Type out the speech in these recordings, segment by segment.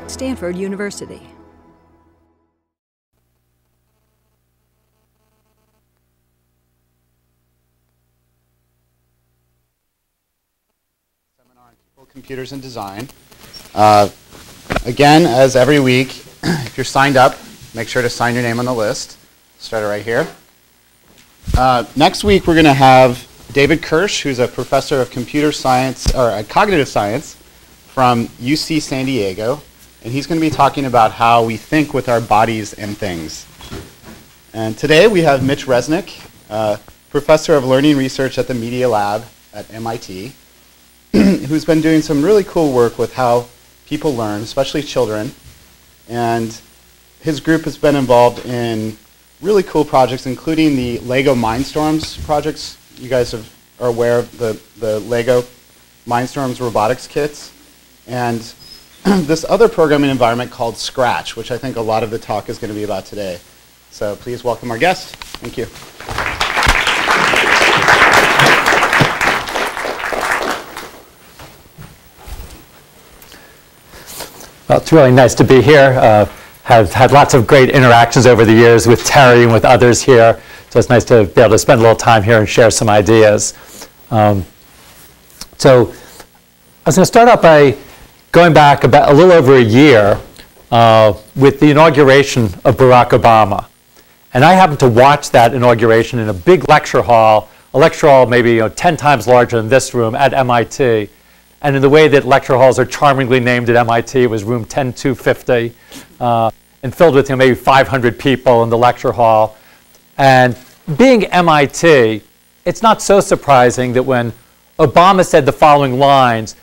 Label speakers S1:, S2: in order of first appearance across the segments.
S1: Stanford University.
S2: Seminar on People, Computers, and Design. Again, as every week, if you're signed up, make sure to sign your name on the list. Start it right here. Next week, we're going to have David Kirsch, who's a professor of computer science, or cognitive science from UC San Diego. And he's going to be talking about how we think with our bodies and things. And today, we have Mitch Resnick, professor of learning research at the Media Lab at MIT, who's been doing some really cool work with how people learn, especially children. And his group has been involved in really cool projects, including the Lego Mindstorms projects. You guys are aware of the Lego Mindstorms robotics kits. And this other programming environment called Scratch, which I think a lot of the talk is going to be about today. So please welcome our guest. Thank you.
S3: Well, it's really nice to be here. Have had lots of great interactions over the years with Terry and with others here. So it's nice to be able to spend a little time here and share some ideas. So I was going to start out by going back about a little over a year with the inauguration of Barack Obama. And I happened to watch that inauguration in a big lecture hall, a lecture hall maybe 10 times larger than this room at MIT. And in the way that lecture halls are charmingly named at MIT, it was room 10250, and filled with maybe 500 people in the lecture hall. And being MIT, it's not so surprising that when Obama said the following lines,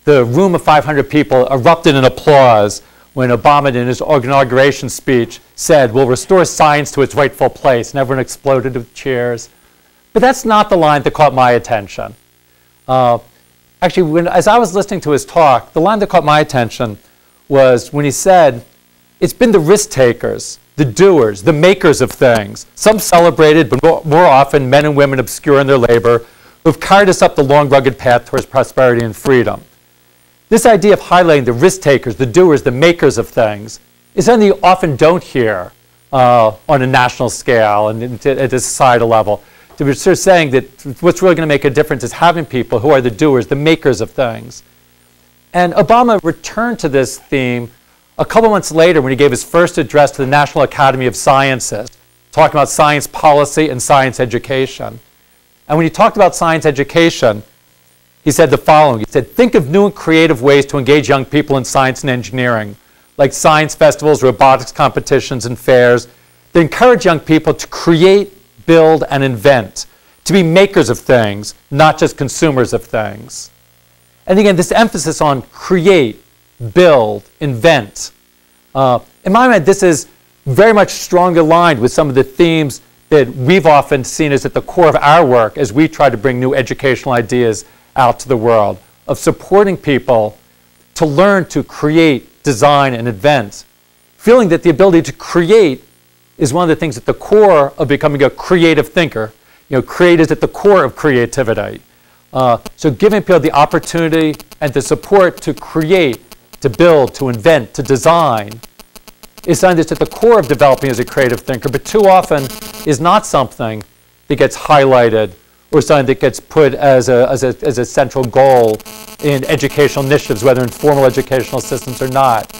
S3: the room of 500 people erupted in applause when Obama, in his inauguration speech, said, "We'll restore science to its rightful place," and everyone exploded with cheers. But that's not the line that caught my attention. Actually, as I was listening to his talk, the line that caught my attention was when he said, "It's been the risk takers, the doers, the makers of things, some celebrated, but more often men and women obscure in their labor, who've carried us up the long, rugged path towards prosperity and freedom." This idea of highlighting the risk takers, the doers, the makers of things is something you often don't hear on a national scale and at a societal level. To be sort of saying that what's really going to make a difference is having people who are the doers, the makers of things. And Obama returned to this theme a couple months later when he gave his first address to the National Academy of Sciences, talking about science policy and science education. And when he talked about science education, he said the following. He said, "Think of new and creative ways to engage young people in science and engineering, like science festivals, robotics competitions, and fairs, that encourage young people to create, build, and invent, to be makers of things, not just consumers of things." And again, this emphasis on create, build, invent. In my mind, this is very much strongly aligned with some of the themes that we've often seen as at the core of our work as we try to bring new educational ideas out to the world, of supporting people to learn to create, design, and invent, feeling that the ability to create is one of the things at the core of becoming a creative thinker. Create is at the core of creativity. So giving people the opportunity and the support to create, to build, to invent, to design is something that's at the core of developing as a creative thinker, but too often is not something that gets highlighted or something that gets put as a central goal in educational initiatives, whether in formal educational systems or not.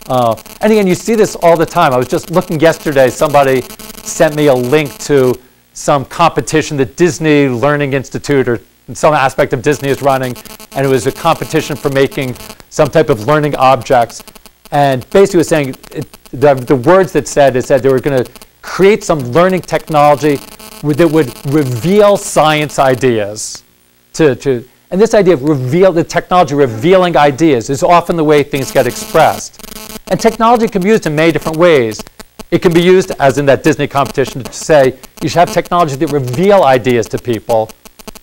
S3: And again, you see this all the time. I was just looking yesterday, somebody sent me a link to some competition that Disney Learning Institute or some aspect of Disney is running, and it was a competition for making some type of learning objects. And basically it was saying, the words that said, it said they were going to create some learning technology that would reveal science ideas. And this idea of the technology revealing ideas is often the way things get expressed. And technology can be used in many different ways. It can be used, as in that Disney competition, to say you should have technology that reveal ideas to people.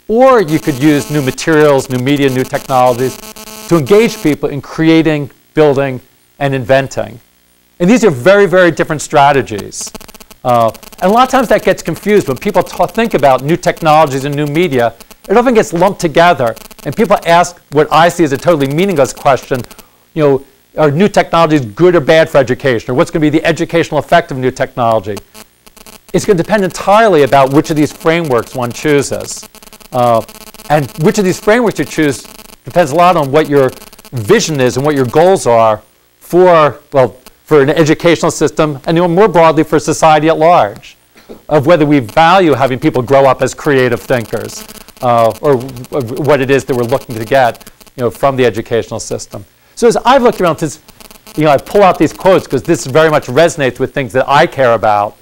S3: Or you could use new materials, new media, new technologies to engage people in creating, building, and inventing. And these are very, very different strategies. And a lot of times that gets confused. When people think about new technologies and new media, it often gets lumped together. And people ask what I see as a totally meaningless question, are new technologies good or bad for education, or what's going to be the educational effect of new technology? It's going to depend entirely about which of these frameworks one chooses. And which of these frameworks you choose depends a lot on what your vision is and what your goals are for, well, for an educational system, and more broadly for society at large, of whether we value having people grow up as creative thinkers, or what it is that we're looking to get, from the educational system. So as I've looked around, I pull out these quotes because this very much resonates with things that I care about,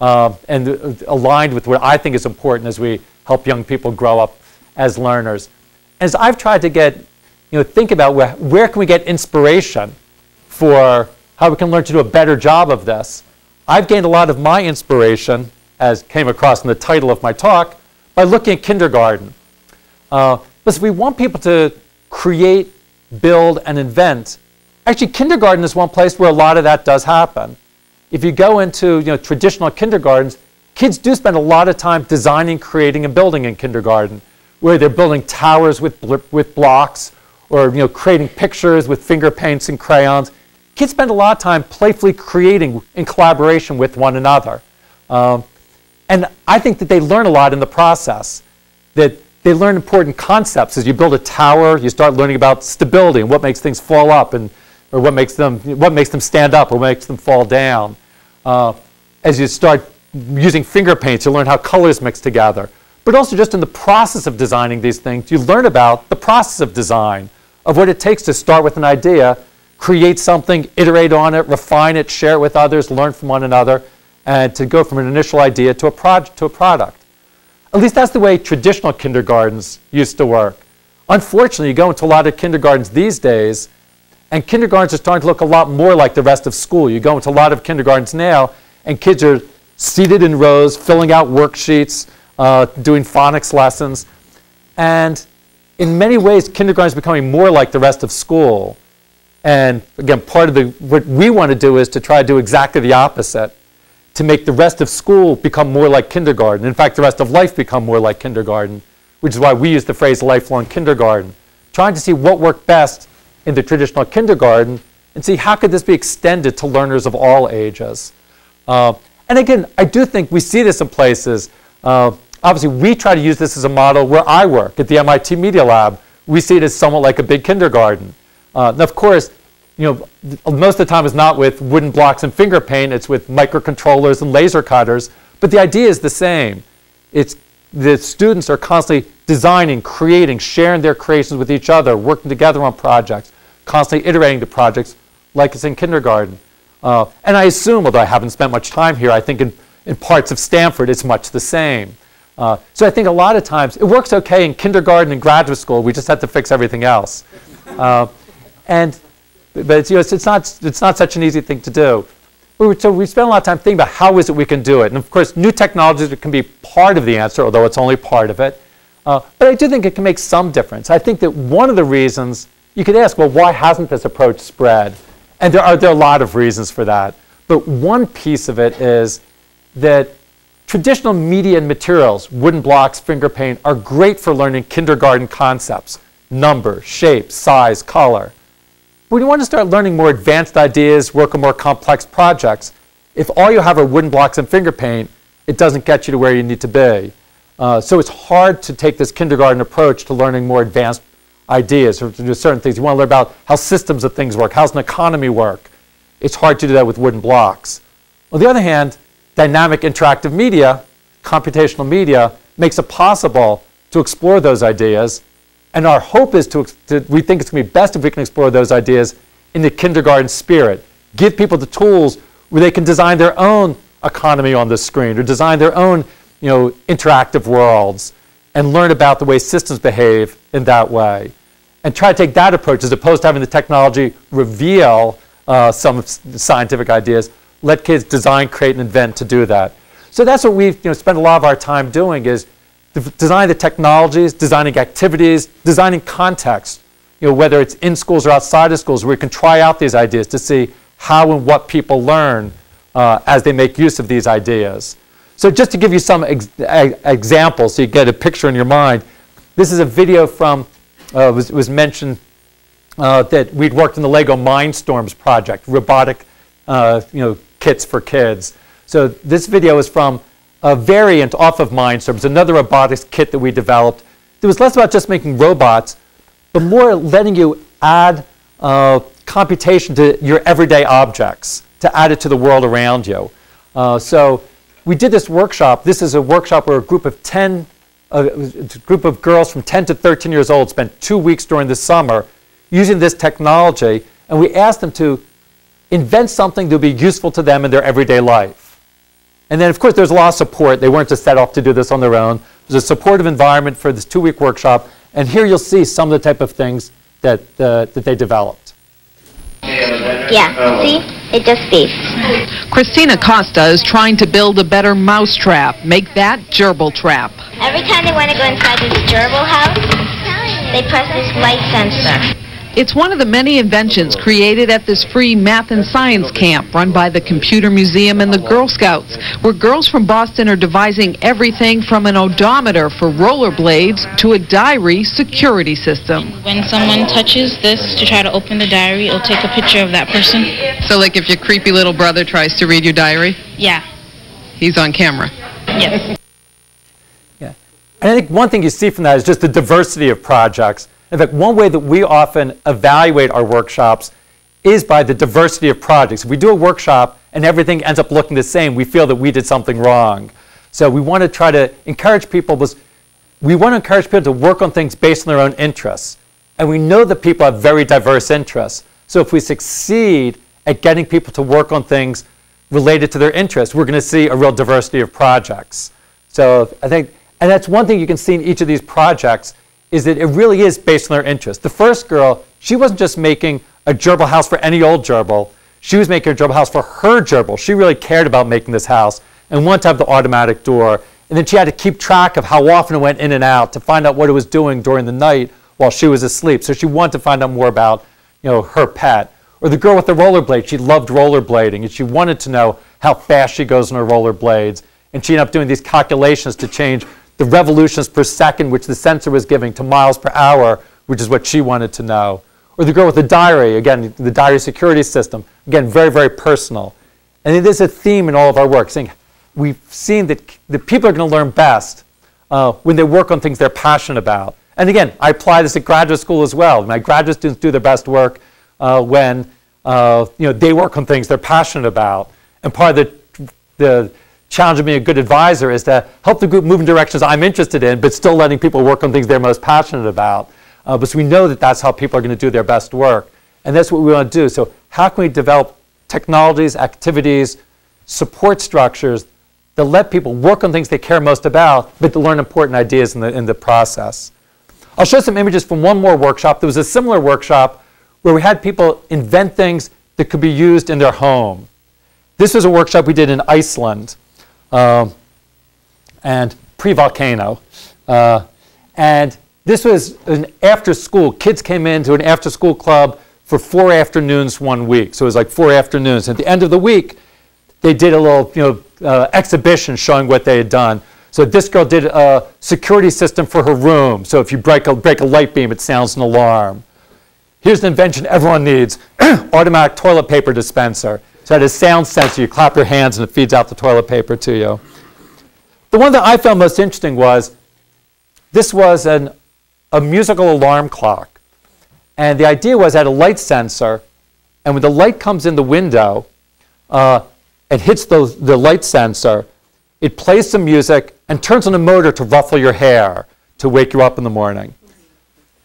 S3: and aligned with what I think is important as we help young people grow up as learners. As I've tried to think about where can we get inspiration for how we can learn to do a better job of this, I've gained a lot of my inspiration, as came across in the title of my talk, by looking at kindergarten. Because we want people to create, build, and invent. Actually, kindergarten is one place where a lot of that does happen. If you go into traditional kindergartens, kids do spend a lot of time designing, creating, and building in kindergarten, where they're building towers with blocks, or creating pictures with finger paints and crayons. Kids spend a lot of time playfully creating in collaboration with one another. And I think that they learn a lot in the process, that they learn important concepts. As you build a tower, you start learning about stability and what makes things fall up, or what makes them stand up, or what makes them fall down. As you start using finger paints, you learn how colors mix together. But also just in the process of designing these things, you learn about the process of design, of what it takes to start with an idea, create something, iterate on it, refine it, share it with others, learn from one another, and to go from an initial idea to a product. At least that's the way traditional kindergartens used to work. Unfortunately, you go into a lot of kindergartens these days, and kindergartens are starting to look a lot more like the rest of school. You go into a lot of kindergartens now, and kids are seated in rows, filling out worksheets, doing phonics lessons. And in many ways, kindergarten is becoming more like the rest of school. And again, part of what we want to do is to try to do exactly the opposite, to make the rest of school become more like kindergarten. In fact, the rest of life become more like kindergarten, which is why we use the phrase lifelong kindergarten, trying to see what worked best in the traditional kindergarten and see how could this be extended to learners of all ages. And again, I do think we see this in places. Obviously, we try to use this as a model where I work at the MIT Media Lab. We see it as somewhat like a big kindergarten. Now, of course, most of the time it's not with wooden blocks and finger paint. It's with microcontrollers and laser cutters. But the idea is the same. The students are constantly designing, creating, sharing their creations with each other, working together on projects, constantly iterating the projects like it's in kindergarten. And I assume, although I haven't spent much time here, I think in parts of Stanford it's much the same. So I think a lot of times it works okay in kindergarten and graduate school. We just have to fix everything else. But it's not such an easy thing to do. So we spent a lot of time thinking about how is it we can do it. And of course, new technologies can be part of the answer, although it's only part of it. But I do think it can make some difference. I think that one of the reasons, you could ask, well, why hasn't this approach spread? And there are a lot of reasons for that. But one piece of it is that traditional media and materials, wooden blocks, finger paint, are great for learning kindergarten concepts, number, shape, size, color. When you want to start learning more advanced ideas, work on more complex projects, if all you have are wooden blocks and finger paint, it doesn't get you to where you need to be. So it's hard to take this kindergarten approach to learning more advanced ideas or to do certain things. You want to learn about how systems of things work, how does an economy work. It's hard to do that with wooden blocks. On the other hand, dynamic interactive media, computational media, makes it possible to explore those ideas. And our hope is we think it's going to be best if we can explore those ideas in the kindergarten spirit. Give people the tools where they can design their own economy on the screen or design their own interactive worlds and learn about the way systems behave in that way. And try to take that approach as opposed to having the technology reveal some scientific ideas. Let kids design, create, and invent to do that. So that's what we've spent a lot of our time doing is designing the technologies, designing activities, designing context, whether it's in schools or outside of schools, where we can try out these ideas to see how and what people learn as they make use of these ideas. So just to give you some examples so you get a picture in your mind, this is a video from, was mentioned that we'd worked in the Lego Mindstorms project, robotic kits for kids. So this video is from a variant off of Mindstorms, another robotics kit that we developed. It was less about just making robots, but more letting you add computation to your everyday objects, to add it to the world around you. So we did this workshop. This is a workshop where a group of girls from 10 to 13 years old spent 2 weeks during the summer using this technology, and we asked them to invent something that would be useful to them in their everyday life. And then, of course, there's a lot of support. They weren't just set off to do this on their own. There's a supportive environment for this 2-week workshop, and here you'll see some of the type of things that they developed.
S1: Yeah, see? It just beeps.
S4: Christina Costa is trying to build a better mouse trap. Make that gerbil trap.
S1: Every time they want to go inside this gerbil house, they press this light sensor.
S4: It's one of the many inventions created at this free math and science camp run by the Computer Museum and the Girl Scouts, where girls from Boston are devising everything from an odometer for rollerblades to a diary security system.
S5: When someone touches this to try to open the diary, it'll take a picture of that person.
S4: So like if your creepy little brother tries to read your diary?
S5: Yeah.
S4: He's on camera.
S5: Yes.
S3: Yeah. And I think one thing you see from that is just the diversity of projects. In fact, one way that we often evaluate our workshops is by the diversity of projects. If we do a workshop and everything ends up looking the same, we feel that we did something wrong. So we want to try to encourage people to work on things based on their own interests. And we know that people have very diverse interests. So if we succeed at getting people to work on things related to their interests, we're going to see a real diversity of projects. So I think, and that's one thing you can see in each of these projects, is that it really is based on their interest. The first girl, she wasn't just making a gerbil house for any old gerbil. She was making a gerbil house for her gerbil. She really cared about making this house and wanted to have the automatic door. And then she had to keep track of how often it went in and out to find out what it was doing during the night while she was asleep. So she wanted to find out more about her pet. Or the girl with the rollerblade, she loved rollerblading, and she wanted to know how fast she goes on her rollerblades. And she ended up doing these calculations to change the revolutions per second, which the sensor was giving, to miles per hour, which is what she wanted to know. Or the girl with the diary, again, the diary security system, again, very, very personal. And there's a theme in all of our work, saying we've seen that the people are going to learn best when they work on things they're passionate about. And again, I apply this at graduate school as well. My graduate students do their best work when they work on things they're passionate about. And part of the challenge of being a good advisor is to help the group move in directions I'm interested in, but still letting people work on things they're most passionate about. Because we know that that's how people are going to do their best work. And that's what we want to do. So how can we develop technologies, activities, support structures that let people work on things they care most about, but to learn important ideas in the process? I'll show some images from one more workshop. There was a similar workshop where we had people invent things that could be used in their home. This was a workshop we did in Iceland. And pre-volcano. And this was an after-school. Kids came into an after-school club for 4 afternoons 1 week. So it was like 4 afternoons. At the end of the week, they did a little exhibition showing what they had done. So this girl did a security system for her room. So if you break a light beam, it sounds an alarm. Here's an invention everyone needs, automatic toilet paper dispenser. So it has a sound sensor. You clap your hands and it feeds out the toilet paper to you. The one that I found most interesting was, this was a musical alarm clock. And the idea was it had a light sensor, and when the light comes in the window, it hits the light sensor, it plays some music and turns on a motor to ruffle your hair to wake you up in the morning.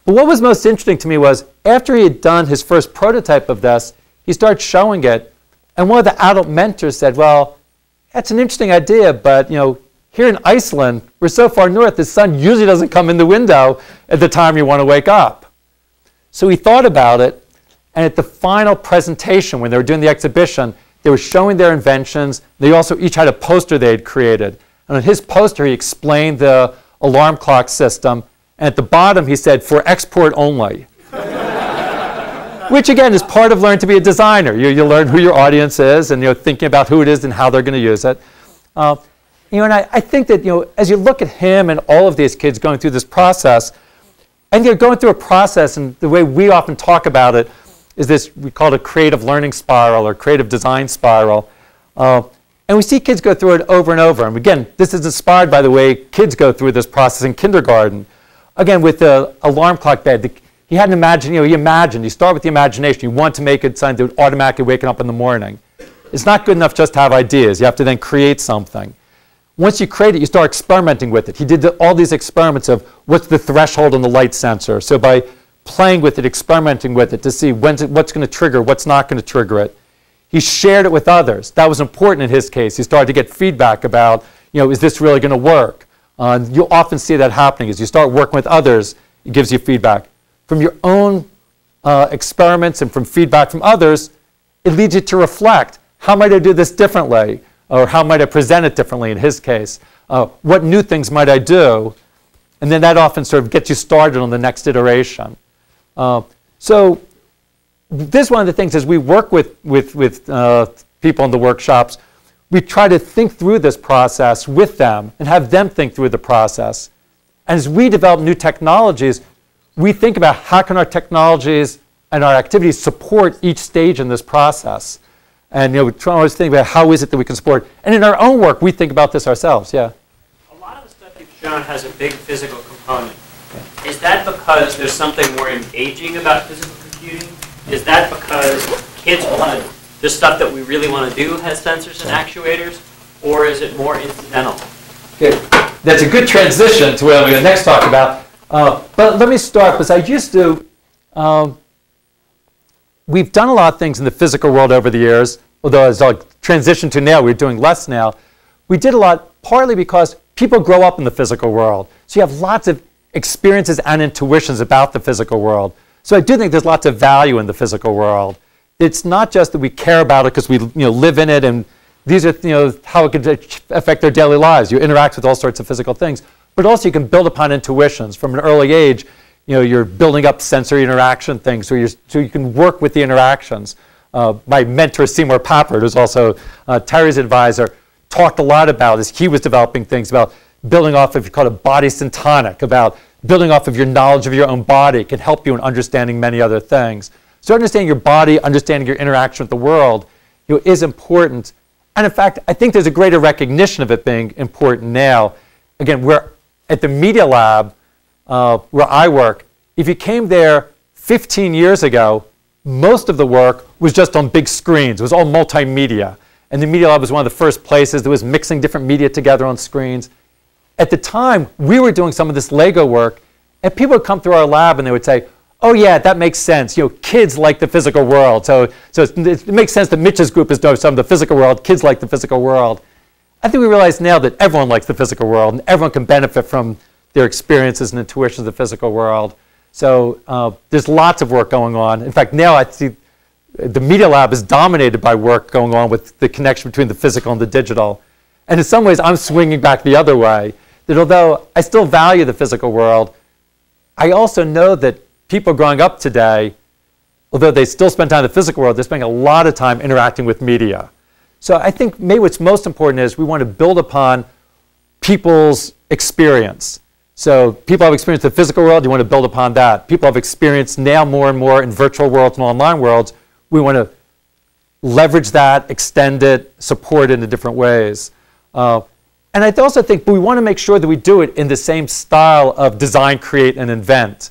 S3: But what was most interesting to me was, after he had done his first prototype of this, he started showing it. And one of the adult mentors said, well, that's an interesting idea, but here in Iceland, we're so far north, the sun usually doesn't come in the window at the time you want to wake up. So he thought about it, and at the final presentation, when they were doing the exhibition, they were showing their inventions. They also each had a poster they had created. And on his poster, he explained the alarm clock system, and at the bottom, he said, for export only. Which, again, is part of learning to be a designer. You learn who your audience is, and thinking about who it is and how they're going to use it. And I think that as you look at him and all of these kids going through this process, And you're going through a process, and the way we often talk about it is this, we call it a creative learning spiral or creative design spiral. And we see kids go through it over and over. And again, this is inspired by the way kids go through this process in kindergarten. Again, with the alarm clock bed, he had an imagine, you imagine, you start with the imagination. You want to make it something that would automatically wake up in the morning. It's not good enough just to have ideas. You have to then create something. Once you create it, you start experimenting with it. He did all these experiments of what's the threshold on the light sensor. So by playing with it, experimenting with it to see what's going to trigger, what's not going to trigger it. He shared it with others. That was important in his case. He started to get feedback about, is this really going to work? You'll often see that happening. As you start working with others, it gives you feedback. From your own experiments and from feedback from others, it leads you to reflect. How might I do this differently? Or how might I present it differently in his case? What new things might I do? And then that often sort of gets you started on the next iteration. So this is one of the things as we work with people in the workshops, we try to think through this process with them and have them think through the process. And as we develop new technologies, we think about how can our technologies and our activities support each stage in this process. And we try to always think about how is it that we can support. And in our own work, we think about this ourselves. Yeah.
S6: A lot of the stuff you've shown has a big physical component. Is that because there's something more engaging about physical computing? Is that because kids want to, the stuff that we really want to do has sensors and actuators? Or is it more incidental?
S3: Okay. That's a good transition to what I'm going to next talk about. But let me start, because I used to, we've done a lot of things in the physical world over the years, although as I transition to now, we're doing less now. We did a lot partly because people grow up in the physical world. So you have lots of experiences and intuitions about the physical world. So I do think there's lots of value in the physical world. It's not just that we care about it because we live in it, and these are how it could affect their daily lives. You interact with all sorts of physical things, but also you can build upon intuitions from an early age. You're building up sensory interaction things, so you can work with the interactions. My mentor, Seymour Papert, who's also Terry's advisor, talked a lot about as he was developing things about building off of, you call it body syntonic, about building off of your knowledge of your own body can help you in understanding many other things. So understanding your body, understanding your interaction with the world, is important. And in fact, I think there's a greater recognition of it being important now. Again, we're at the Media Lab, where I work. If you came there 15 years ago, most of the work was just on big screens. It was all multimedia. And the Media Lab was one of the first places that was mixing different media together on screens. At the time, we were doing some of this Lego work, and people would come through our lab and they would say, oh yeah, that makes sense. Kids like the physical world. So it makes sense that Mitch's group is doing some of the physical world. Kids like the physical world. I think we realize now that everyone likes the physical world, and everyone can benefit from their experiences and intuitions of the physical world. So there's lots of work going on. In fact, now I see the Media Lab is dominated by work going on with the connection between the physical and the digital. And in some ways, I'm swinging back the other way, that although I still value the physical world, I also know that people growing up today, although they still spend time in the physical world, they're spending a lot of time interacting with media. So I think maybe what's most important is we want to build upon people's experience. So people have experience in the physical world, you want to build upon that. People have experience now more and more in virtual worlds and online worlds. We want to leverage that, extend it, support it in different ways. And I also think we want to make sure that we do it in the same style of design, create, and invent.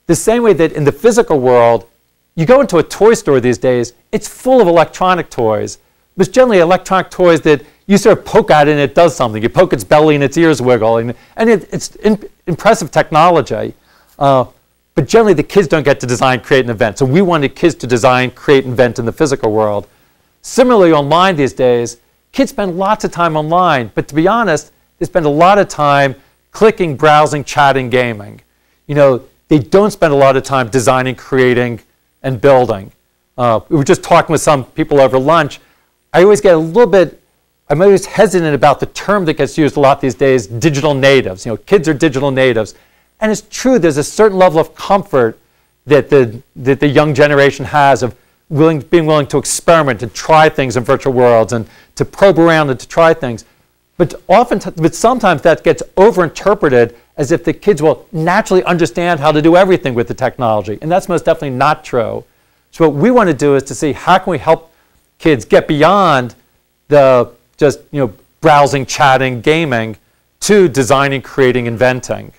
S3: The same way that in the physical world, you go into a toy store these days, it's full of electronic toys. But generally electronic toys that you sort of poke at it and it does something. You poke its belly and its ears wiggle. And it's impressive technology. But generally the kids don't get to design, create, and invent. So we wanted kids to design, create, and invent in the physical world. Similarly online these days, kids spend lots of time online. But to be honest, they spend a lot of time clicking, browsing, chatting, gaming. They don't spend a lot of time designing, creating, and building. We were just talking with some people over lunch. I always get a little bit, I'm always hesitant about the term that gets used a lot these days, digital natives. Kids are digital natives. And it's true, there's a certain level of comfort that the young generation has of being willing to experiment and try things in virtual worlds and to probe around and to try things. But sometimes that gets overinterpreted as if the kids will naturally understand how to do everything with the technology. And that's most definitely not true. So what we want to do is to see how can we help kids get beyond the just browsing, chatting, gaming to designing, creating, inventing.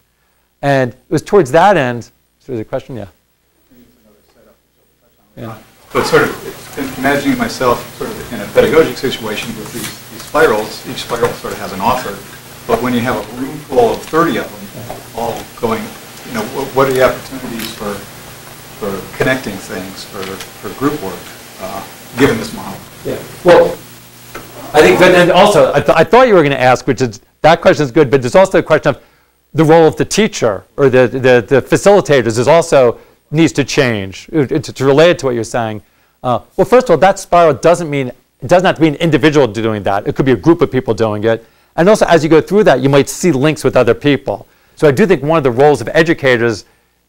S3: And it was towards that end. So there's a question, yeah. Yeah.
S7: But sort of imagining myself sort of in a pedagogic situation with these spirals, each spiral sort of has an author, but when you have a room full of 30 of them all going, what are the opportunities for connecting things, for group work, given this model?
S3: Yeah. Well, I think that, and also, I thought you were going to ask, which is, that question is good, but there's also a question of the role of the teacher or the facilitators is also needs to change. It's related to what you're saying. Well, first of all, that spiral doesn't have to be an individual doing that. It could be a group of people doing it. And also, as you go through that, you might see links with other people. So I do think one of the roles of educators,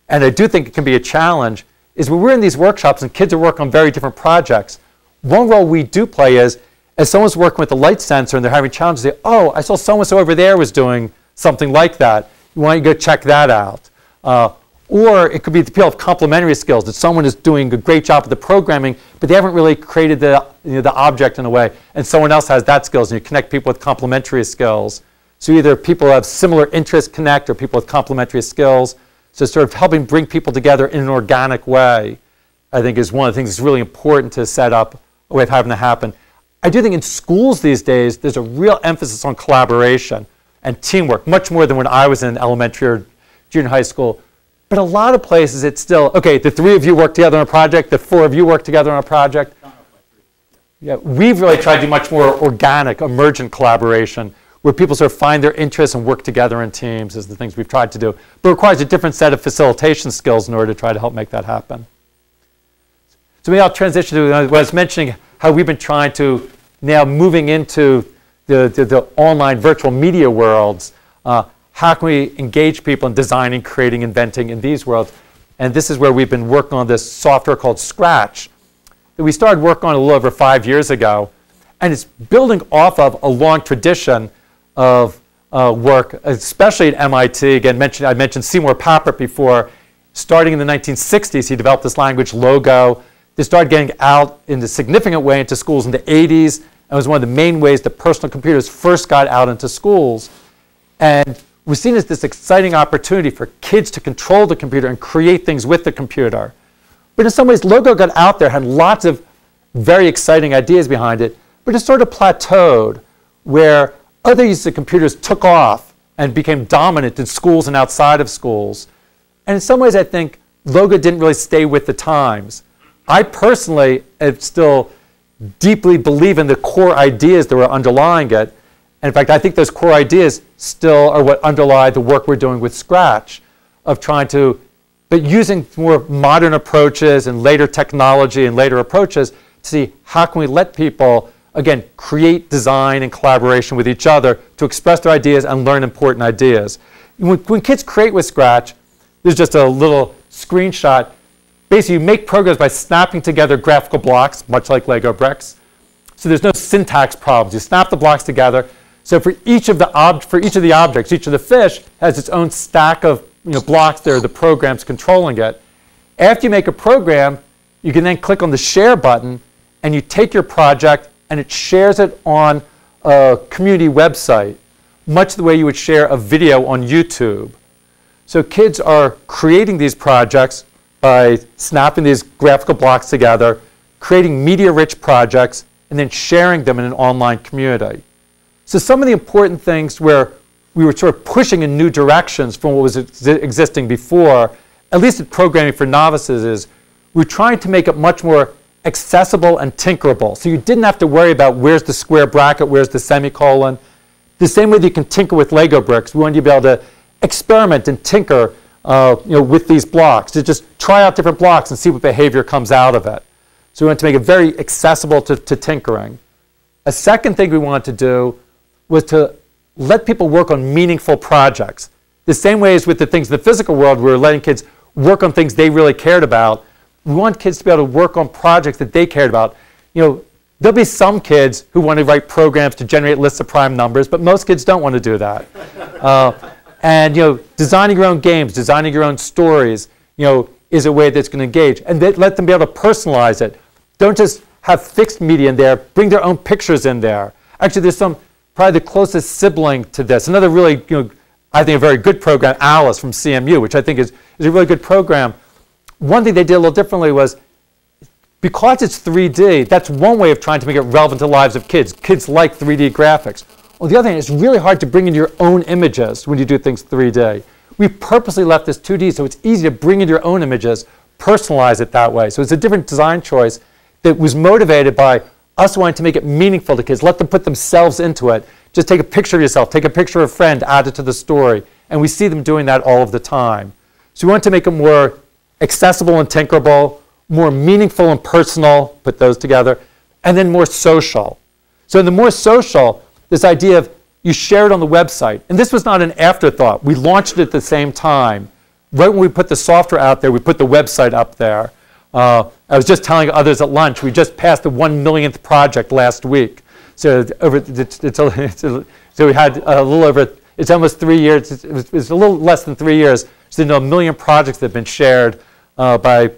S3: and I do think it can be a challenge, is when we're in these workshops and kids are working on very different projects, one role we do play is, as someone's working with a light sensor and they're having challenges, they say, oh, I saw so-and-so over there was doing something like that. Why don't you go check that out? Or it could be the people of complementary skills, that someone is doing a great job with the programming, but they haven't really created the object in a way, and someone else has that skills, and you connect people with complementary skills. So either people who have similar interests connect, or people with complementary skills. So sort of helping bring people together in an organic way, I think, is one of the things that's really important to set up a way of having to happen. I do think in schools these days, there's a real emphasis on collaboration and teamwork, much more than when I was in elementary or junior high school. But a lot of places, it's still, okay, the 3 of you work together on a project, the 4 of you work together on a project. Yeah, we've really tried to do much more organic, emergent collaboration, where people sort of find their interests and work together in teams is the things we've tried to do. But it requires a different set of facilitation skills in order to try to help make that happen. So maybe I'll transition to, I was mentioning how we've been trying to, now moving into the online virtual media worlds, how can we engage people in designing, creating, inventing in these worlds? And this is where we've been working on this software called Scratch that we started working on a little over 5 years ago. And it's building off of a long tradition of work, especially at MIT. Again, I mentioned Seymour Papert before. Starting in the 1960s, he developed this language, Logo. They started getting out in a significant way into schools in the 80s. And it was one of the main ways that personal computers first got out into schools. And we've seen as this exciting opportunity for kids to control the computer and create things with the computer. But in some ways, Logo got out there, had lots of very exciting ideas behind it, but it sort of plateaued where other uses of computers took off and became dominant in schools and outside of schools. And in some ways, I think Logo didn't really stay with the times. I personally still deeply believe in the core ideas that were underlying it. And in fact, I think those core ideas still are what underlie the work we're doing with Scratch, of trying to, but using more modern approaches and later technology and later approaches to see how can we let people, again, create design and collaboration with each other to express their ideas and learn important ideas. When kids create with Scratch, there's just a little screenshot. Basically, you make programs by snapping together graphical blocks, much like Lego bricks. So there's no syntax problems. You snap the blocks together. So for each of the objects, each of the fish has its own stack of blocks there, the program's controlling it. After you make a program, you can then click on the share button and you take your project and it shares it on a community website, much the way you would share a video on YouTube. So kids are creating these projects by snapping these graphical blocks together, creating media-rich projects, and then sharing them in an online community. So some of the important things where we were sort of pushing in new directions from what was existing before, at least at programming for novices, is we're trying to make it much more accessible and tinkerable. So you didn't have to worry about where's the square bracket, where's the semicolon. The same way that you can tinker with Lego bricks, we wanted you to be able to experiment and tinker with these blocks, to just try out different blocks and see what behavior comes out of it. So we wanted to make it very accessible to tinkering. A second thing we wanted to do was to let people work on meaningful projects. The same way as with the things in the physical world, we were letting kids work on things they really cared about. We want kids to be able to work on projects that they cared about. There'll be some kids who want to write programs to generate lists of prime numbers, but most kids don't want to do that. And designing your own games, designing your own stories, is a way that's going to engage. And let them be able to personalize it. Don't just have fixed media in there. Bring their own pictures in there. Actually, there's probably the closest sibling to this. Another really, I think a very good program, Alice from CMU, which I think is a really good program. One thing they did a little differently was, because it's 3D, that's one way of trying to make it relevant to the lives of kids. Kids like 3D graphics. On the other hand, it's really hard to bring in your own images when you do things 3D. We purposely left this 2D so it's easy to bring in your own images, personalize it that way. So it's a different design choice that was motivated by us wanting to make it meaningful to kids, let them put themselves into it. Just take a picture of yourself, take a picture of a friend, add it to the story. And we see them doing that all of the time. So we want to make it more accessible and tinkerable, more meaningful and personal, put those together, and then more social. So in the more social, this idea of you share it on the website. And this was not an afterthought. We launched it at the same time. Right when we put the software out there, we put the website up there. I was just telling others at lunch, we just passed the 1 millionth project last week. So so we had a little over, it's almost 3 years, it's a little less than 3 years. So 1 million projects that have been shared by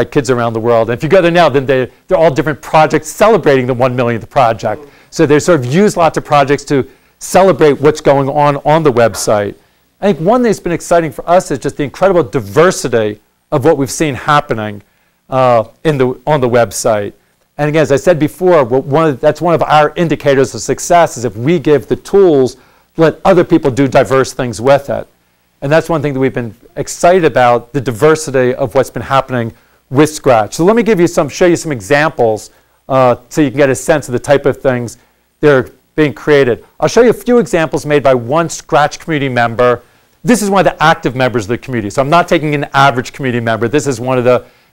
S3: kids around the world. And if you go there now, then they're all different projects celebrating the 1 millionth project. So they sort of use lots of projects to celebrate what's going on the website. I think one thing that's been exciting for us is just the incredible diversity of what we've seen happening on the website. And again, as I said before, that's one of our indicators of success is if we give the tools, let other people do diverse things with it. And that's one thing that we've been excited about, the diversity of what's been happening with Scratch. So let me show you some examples so you can get a sense of the type of things that are being created. I'll show you a few examples made by one Scratch community member. This is one of the active members of the community. So I'm not taking an average community member. This is one of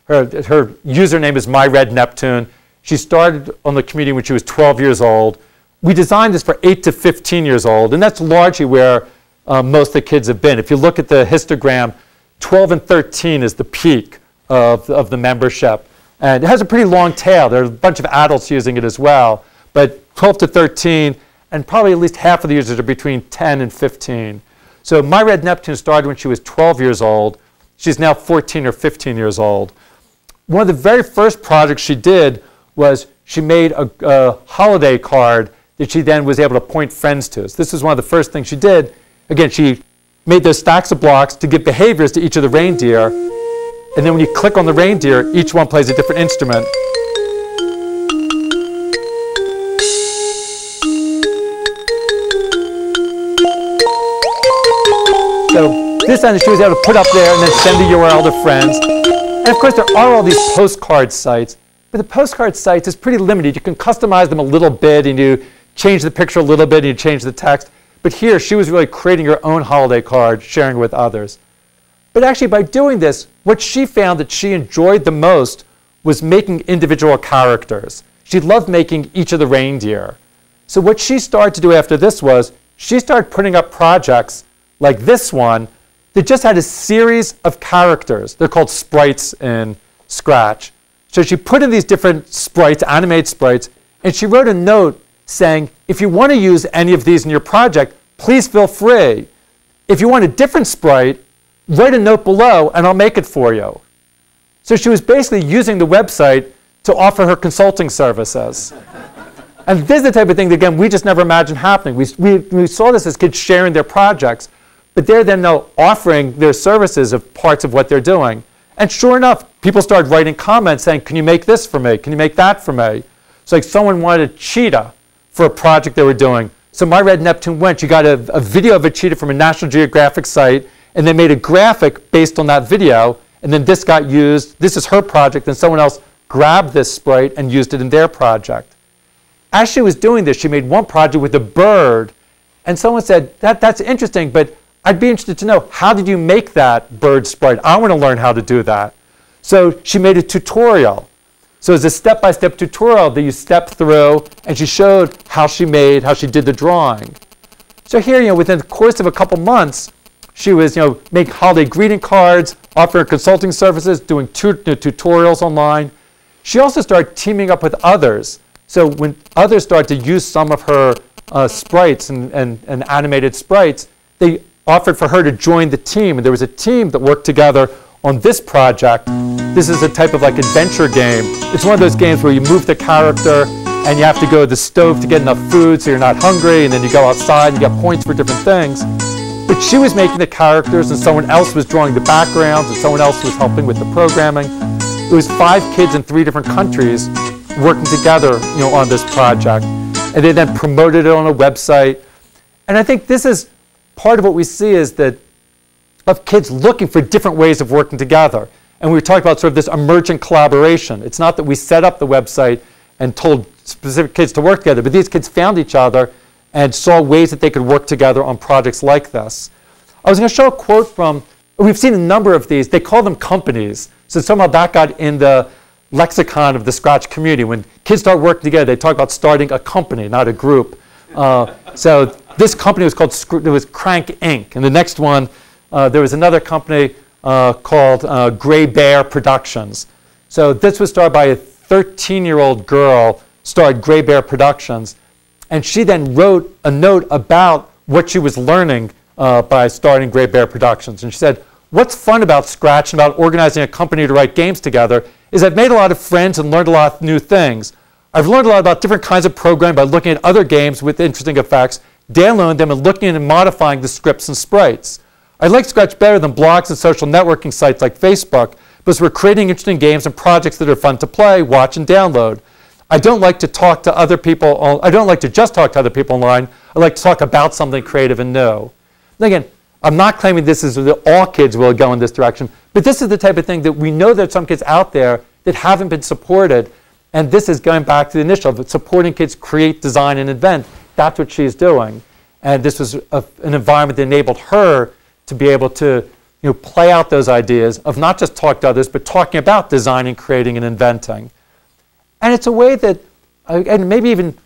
S3: her username is MyRedNeptune. She started on the community when she was 12 years old. We designed this for 8 to 15 years old, and that's largely where most of the kids have been. If you look at the histogram, 12 and 13 is the peak of the membership. And it has a pretty long tail. There are a bunch of adults using it as well. But 12 to 13, and probably at least half of the users are between 10 and 15. So MyRedNeptune started when she was 12 years old. She's now 14 or 15 years old. One of the very first projects she did was she made a holiday card that she then was able to point friends to. So this is one of the first things she did. Again, she made those stacks of blocks to give behaviors to each of the reindeer. And then when you click on the reindeer, each one plays a different instrument. So this time she was able to put up there and then send the URL to friends. And of course, there are all these postcard sites. But the postcard sites is pretty limited. You can customize them a little bit, and you change the picture a little bit, and you change the text. But here, she was really creating her own holiday card, sharing with others. But actually, by doing this, what she found that she enjoyed the most was making individual characters. She loved making each of the reindeer. So what she started to do after this was, she started putting up projects like this one that just had a series of characters. They're called sprites in Scratch. So she put in these different sprites, animated sprites, and she wrote a note saying, if you want to use any of these in your project, please feel free. If you want a different sprite, write a note below and I'll make it for you. So she was basically using the website to offer her consulting services. And this is the type of thing that, again, we just never imagined happening. We saw this as kids sharing their projects, but they're then now offering their services of parts of what they're doing. And sure enough, people started writing comments saying, can you make this for me? Can you make that for me? So like someone wanted a cheetah for a project they were doing. So MyRedNeptune went, you got a video of a cheetah from a National Geographic site, and they made a graphic based on that video, and then this got used. This is her project, and someone else grabbed this sprite and used it in their project. As she was doing this, she made one project with a bird, and someone said, that's interesting, but I'd be interested to know, how did you make that bird sprite? I want to learn how to do that. So she made a tutorial. So it's a step-by-step tutorial that you step through, and she showed how she did the drawing. So here, within the course of a couple months, she was, making holiday greeting cards, offering consulting services, doing tutorials online. She also started teaming up with others. So when others started to use some of her sprites and animated sprites, they offered for her to join the team. And there was a team that worked together on this project. This is a type of like adventure game. It's one of those games where you move the character and you have to go to the stove to get enough food so you're not hungry, and then you go outside and you get points for different things. But she was making the characters and someone else was drawing the backgrounds and someone else was helping with the programming. It was 5 kids in 3 different countries working together, on this project. And they then promoted it on a website. And I think this is part of what we see is that of kids looking for different ways of working together. And we were talking about sort of this emergent collaboration. It's not that we set up the website and told specific kids to work together, but these kids found each other and saw ways that they could work together on projects like this. I was going to show a quote from, we've seen a number of these. They call them companies. So somehow that got in the lexicon of the Scratch community. When kids start working together, they talk about starting a company, not a group. So this company was called, it was Crank Inc. And the next one, there was another company called Gray Bear Productions. So this was started by a 13-year-old girl, started Gray Bear Productions. And she then wrote a note about what she was learning by starting Gray Bear Productions. And she said, what's fun about Scratch and about organizing a company to write games together is I've made a lot of friends and learned a lot of new things. I've learned a lot about different kinds of programming by looking at other games with interesting effects, downloading them and looking and modifying the scripts and sprites. I like Scratch better than blogs and social networking sites like Facebook because we're creating interesting games and projects that are fun to play, watch, and download. I don't like to talk to other people. I don't like to just talk to other people online. I like to talk about something creative and new. And again, I'm not claiming this is that all kids will go in this direction, but this is the type of thing that we know there's some kids out there that haven't been supported. And this is going back to the initial of supporting kids create, design, and invent. That's what she's doing. And this was an environment that enabled her to be able to play out those ideas of not just talk to others, but talking about designing, creating, and inventing. And it's a way that, and maybe even,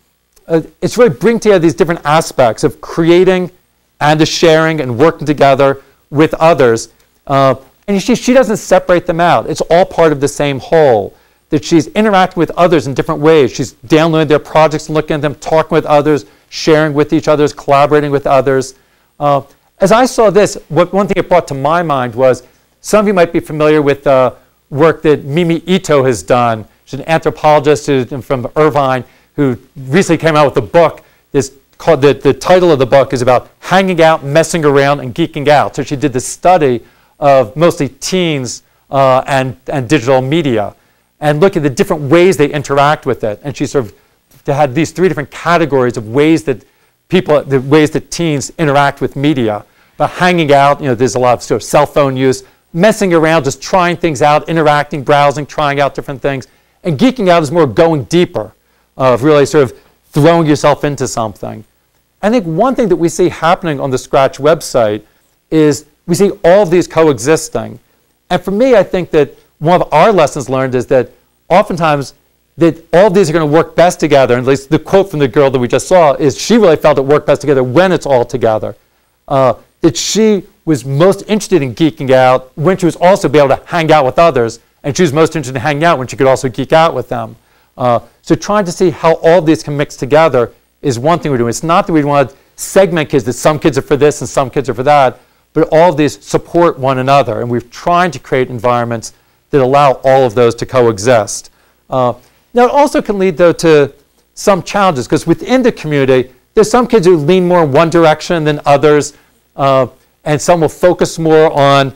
S3: it's really bringing together these different aspects of creating and sharing and working together with others. And you see, she doesn't separate them out. It's all part of the same whole. That she's interacting with others in different ways. She's downloading their projects and looking at them, talking with others, sharing with each other, collaborating with others. As I saw this, one thing it brought to my mind was, some of you might be familiar with work that Mimi Ito has done. She's an anthropologist from Irvine who recently came out with a book. The title of the book is about hanging out, messing around, and geeking out. So she did this study of mostly teens and digital media, and look at the different ways they interact with it. And she sort of had these 3 different categories of ways that teens interact with media. But hanging out, there's a lot of sort of cell phone use, messing around, just trying things out, interacting, browsing, trying out different things. And geeking out is more going deeper, of really sort of throwing yourself into something. I think one thing that we see happening on the Scratch website is we see all of these coexisting. And for me, I think that one of our lessons learned is that oftentimes that all of these are going to work best together. And at least the quote from the girl that we just saw is she really felt it worked best together when it's all together. That she was most interested in geeking out when she was also be able to hang out with others. And she was most interested in hanging out when she could also geek out with them. So trying to see how all of these can mix together is one thing we're doing. It's not that we want to segment kids, that some kids are for this and some kids are for that, but all of these support one another. And we're trying to create environments that allow all of those to coexist. Now, it also can lead, though, to some challenges, because within the community, there's some kids who lean more in one direction than others, and some will focus more on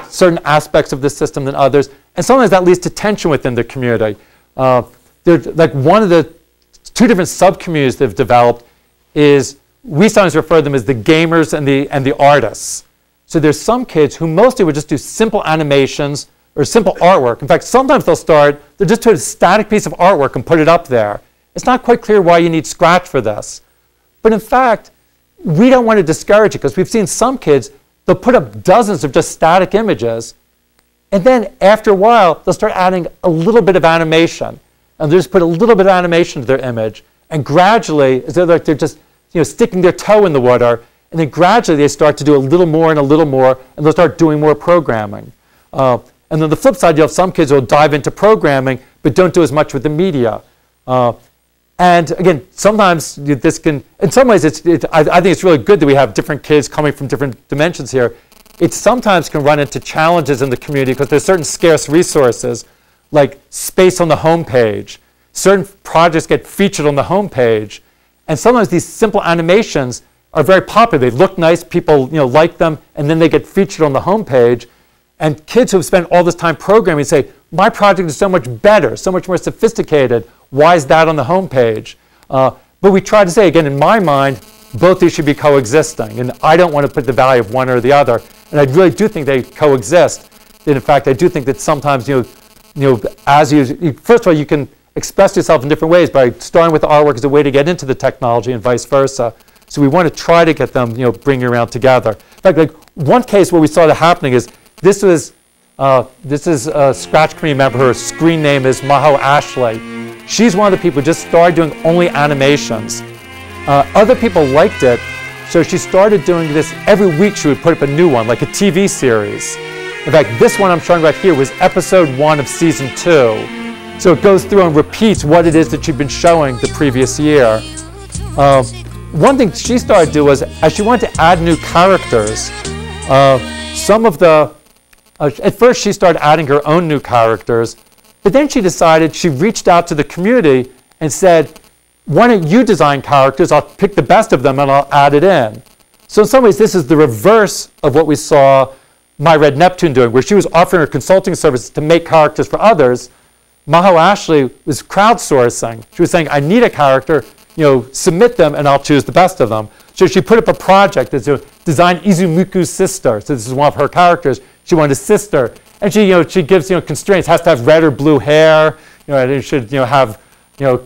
S3: certain aspects of the system than others. And sometimes that leads to tension within the community. Like one of the 2 different sub-communities that have developed is, we sometimes refer to them as the gamers and the artists. So there's some kids who mostly would just do simple animations or simple artwork. In fact, sometimes they'll just do a static piece of artwork and put it up there. It's not quite clear why you need Scratch for this. But in fact, we don't want to discourage it, because we've seen some kids, they'll put up dozens of just static images, and then after a while, they'll start adding a little bit of animation. And they'll just put a little bit of animation to their image. And gradually, as though they're just sticking their toe in the water, and then gradually they start to do a little more, and they'll start doing more programming. And then the flip side, you have some kids who will dive into programming, but don't do as much with the media. And again, sometimes this can, in some ways, I think it's really good that we have different kids coming from different dimensions here. It sometimes can run into challenges in the community because there's certain scarce resources, like space on the home page. Certain projects get featured on the home page. And sometimes these simple animations are very popular. They look nice, people like them, and then they get featured on the home page. And kids who have spent all this time programming say, my project is so much better, so much more sophisticated. Why is that on the home page? But we try to say, again, in my mind, both these should be coexisting. And I don't want to put the value of one or the other. And I really do think they coexist. And in fact, I do think that sometimes, as first of all, you can express yourself in different ways by starting with the artwork as a way to get into the technology and vice versa. So we want to try to get them, bringing around together. In fact, like one case where we saw that happening is this is a Scratch community member. Her screen name is Maho Ashley. She's one of the people who just started doing only animations. Other people liked it, so she started doing this every week. She would put up a new one, like a TV series. In fact, this one I'm showing right here was episode 1 of season 2. So it goes through and repeats what it is that she'd been showing the previous year. One thing she started to do was, as she wanted to add new characters, at first she started adding her own new characters, but then she decided, she reached out to the community and said, why don't you design characters? I'll pick the best of them and I'll add it in. So in some ways, this is the reverse of what we saw My Red Neptune doing, where she was offering her consulting services to make characters for others. Maho Ashley was crowdsourcing. She was saying, I need a character, submit them and I'll choose the best of them. So she put up a project that's to design Izumuku's sister. So this is one of her characters. She wanted a sister. And she gives, constraints. It has to have red or blue hair. And it should, have,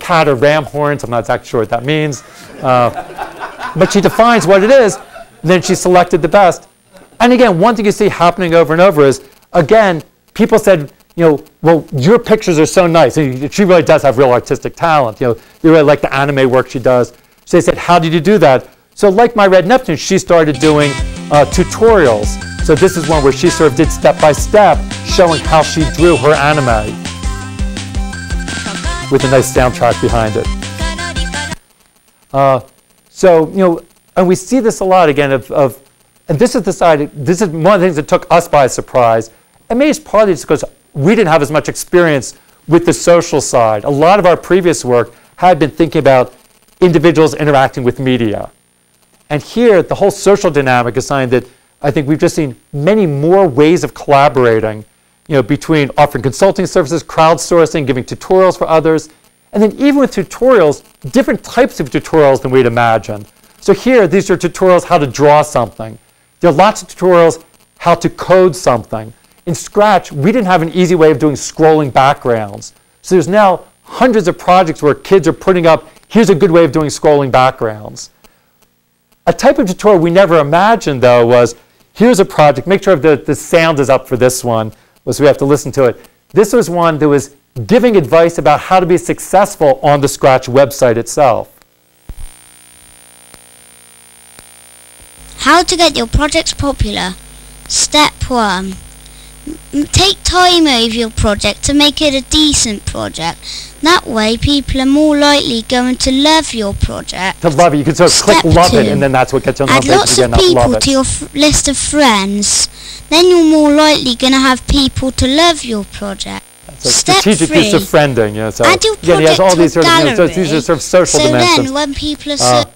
S3: cat or ram horns. I'm not exactly sure what that means. But she defines what it is. And then she selected the best. And again, one thing you see happening over and over is, again, people said, well, your pictures are so nice. And she really does have real artistic talent. They really like the anime work she does. So they said, how did you do that? So like My Red Neptune, she started doing tutorials. So this is one where she sort of did step-by-step, showing how she drew her anime with a nice soundtrack behind it. And we see this a lot again and this is one of the things that took us by surprise. And maybe it's partly just because we didn't have as much experience with the social side. A lot of our previous work had been thinking about individuals interacting with media. And here, the whole social dynamic is something that I think we've just seen many more ways of collaborating, between offering consulting services, crowdsourcing, giving tutorials for others, and then even with tutorials, different types of tutorials than we'd imagined. So here, these are tutorials how to draw something. There are lots of tutorials how to code something. In Scratch, we didn't have an easy way of doing scrolling backgrounds. So there's now hundreds of projects where kids are putting up, here's a good way of doing scrolling backgrounds. A type of tutorial we never imagined, though, was here's a project. Make sure the sound is up for this one, so we have to listen to it. This was one that was giving advice about how to be successful on the Scratch website itself.
S8: How to get your projects popular. Step 1. Take time over your project to make it a decent project. That way, people are more likely going to love your project.
S3: To love it, you can sort of click love it, and then that's what gets you on the homepage.
S8: Add lots of people to your list of friends. Then you're more likely going to have people to love your project.
S3: So strategic use of friending. So
S8: add your project
S3: has all these
S8: to a gallery.
S3: So these are sort of social dimensions.
S8: So then, when people are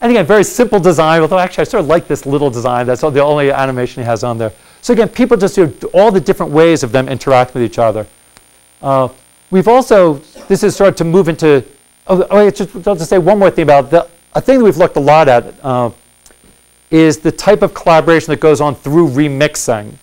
S3: and again, very simple design, although actually I sort of like this little design. That's the only animation he has on there. So again, people just do all the different ways of them interacting with each other. We've also, this is started to move into, just to say one more thing about a thing that we've looked a lot at is the type of collaboration that goes on through remixing.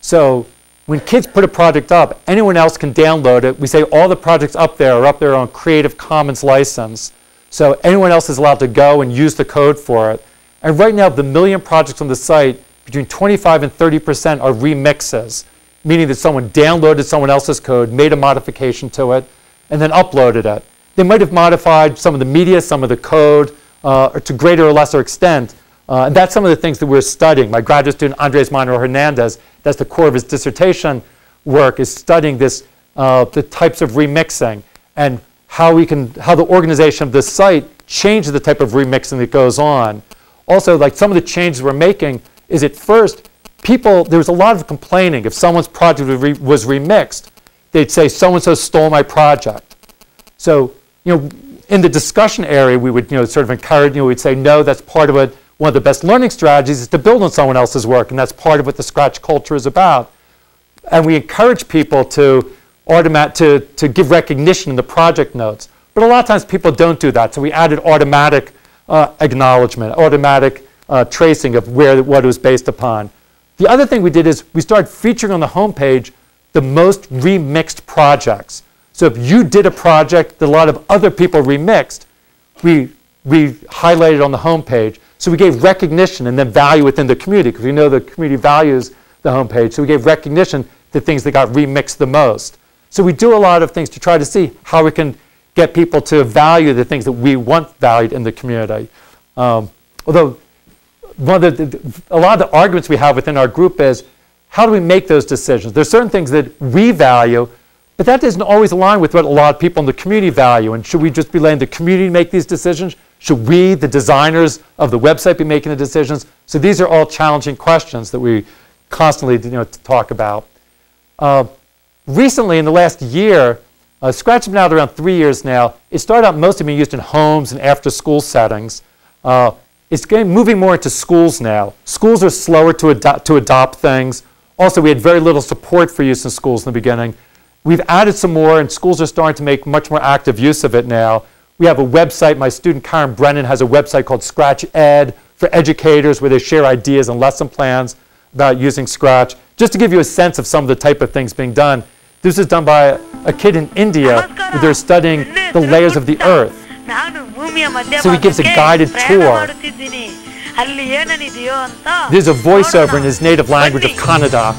S3: So when kids put a project up, anyone else can download it. We say all the projects up there are up there on Creative Commons license. So anyone else is allowed to go and use the code for it. And right now, of the 1 million projects on the site, between 25 and 30% are remixes, meaning that someone downloaded someone else's code, made a modification to it, and then uploaded it. They might have modified some of the media, some of the code, or to greater or lesser extent. And that's some of the things that we're studying. My graduate student, Andres Monroe Hernandez, that's the core of his dissertation work, is studying this, the types of remixing. And how the organization of this site changes the type of remixing that goes on. Also, like some of the changes we're making is at first, there was a lot of complaining. If someone's project was remixed, they'd say, so-and-so stole my project. So, in the discussion area, we would, sort of encourage, we'd say, no, that's part of it. One of the best learning strategies is to build on someone else's work, and that's part of what the Scratch culture is about. And we encourage people to give recognition in the project notes. But a lot of times people don't do that, so we added automatic acknowledgement, automatic tracing of what it was based upon. The other thing we did is we started featuring on the homepage the most remixed projects. So if you did a project that a lot of other people remixed, we highlighted on the homepage. So we gave recognition and then value within the community, because we know the community values the homepage. So we gave recognition to things that got remixed the most. So we do a lot of things to try to see how we can get people to value the things that we want valued in the community. Although a lot of the arguments we have within our group is, how do we make those decisions? There's certain things that we value, but that doesn't always align with what a lot of people in the community value. And should we just be letting the community make these decisions? Should we, the designers of the website, be making the decisions? So these are all challenging questions that we constantly talk about. Recently, in the last year, Scratch has been out around 3 years now. It started out mostly being used in homes and after-school settings. It's moving more into schools now. Schools are slower to adopt things. Also, we had very little support for use in schools in the beginning. We've added some more, and schools are starting to make much more active use of it now. We have a website. My student Karen Brennan has a website called Scratch Ed for educators, where they share ideas and lesson plans about using Scratch. Just to give you a sense of some of the type of things being done, this is done by a kid in India where they're studying the layers of the earth. So he gives a guided tour. There's a voiceover in his native language of Kannada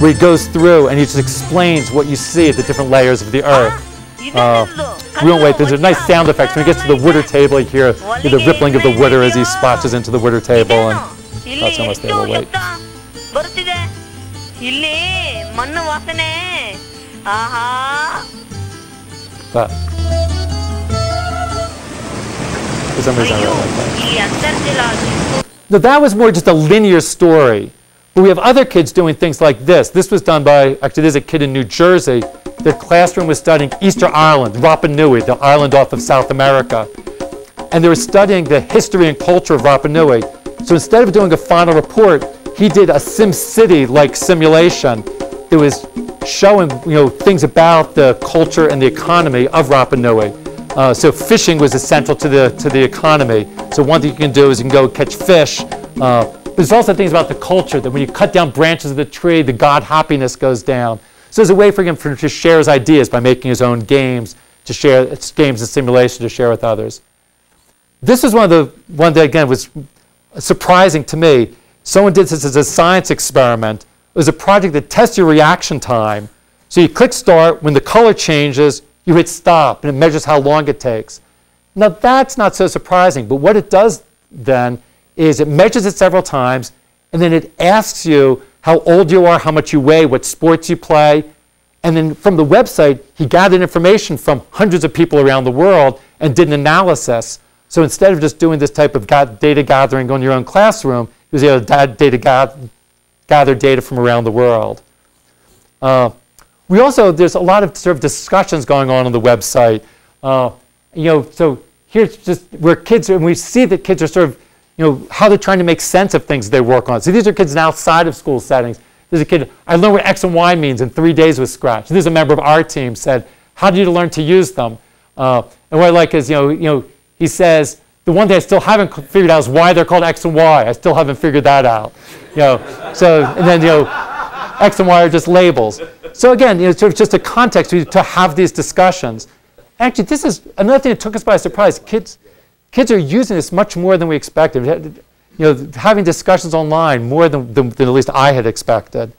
S3: where he goes through and he just explains what you see at the different layers of the earth. We won't wait. There's a nice sound effect. When he gets to the water table, you hear the rippling of the water as he splashes into the water table, and that's almost able to wait. But for some reason I really like that. Now that was more just a linear story. But we have other kids doing things like this. This was done by, actually there's a kid in New Jersey. Their classroom was studying Easter Island, Rapa Nui, the island off of South America. And they were studying the history and culture of Rapa Nui. So instead of doing a final report, he did a SimCity-like simulation that was showing things about the culture and the economy of Rapa Nui. So fishing was essential to the economy. So one thing you can do is you can go catch fish. There's also things about the culture, that when you cut down branches of the tree, the god happiness goes down. So there's a way for him to share his ideas by making his own games, to share games and simulation to share with others. This is one that again was surprising to me. Someone did this as a science experiment. It was a project that tests your reaction time. So you click start, when the color changes, you hit stop, and it measures how long it takes. Now that's not so surprising, but what it does then is it measures it several times, and then it asks you how old you are, how much you weigh, what sports you play. And then from the website, he gathered information from hundreds of people around the world and did an analysis. So instead of just doing this type of data gathering on your own classroom, he was able to gather data from around the world. There's a lot of sort of discussions going on the website. So here's just where kids, and we see that kids are sort of, how they're trying to make sense of things they work on. So these are kids outside of school settings. There's a kid, I learned what X and Y means in 3 days with Scratch. There's a member of our team said, how did you learn to use them? And what I like is, he says, the one thing I still haven't figured out is why they're called X and Y. I still haven't figured that out. And then, X and Y are just labels. So again, sort of just a context to have these discussions. Actually, this is another thing that took us by surprise. Kids are using this much more than we expected. Having discussions online more than at least I had expected.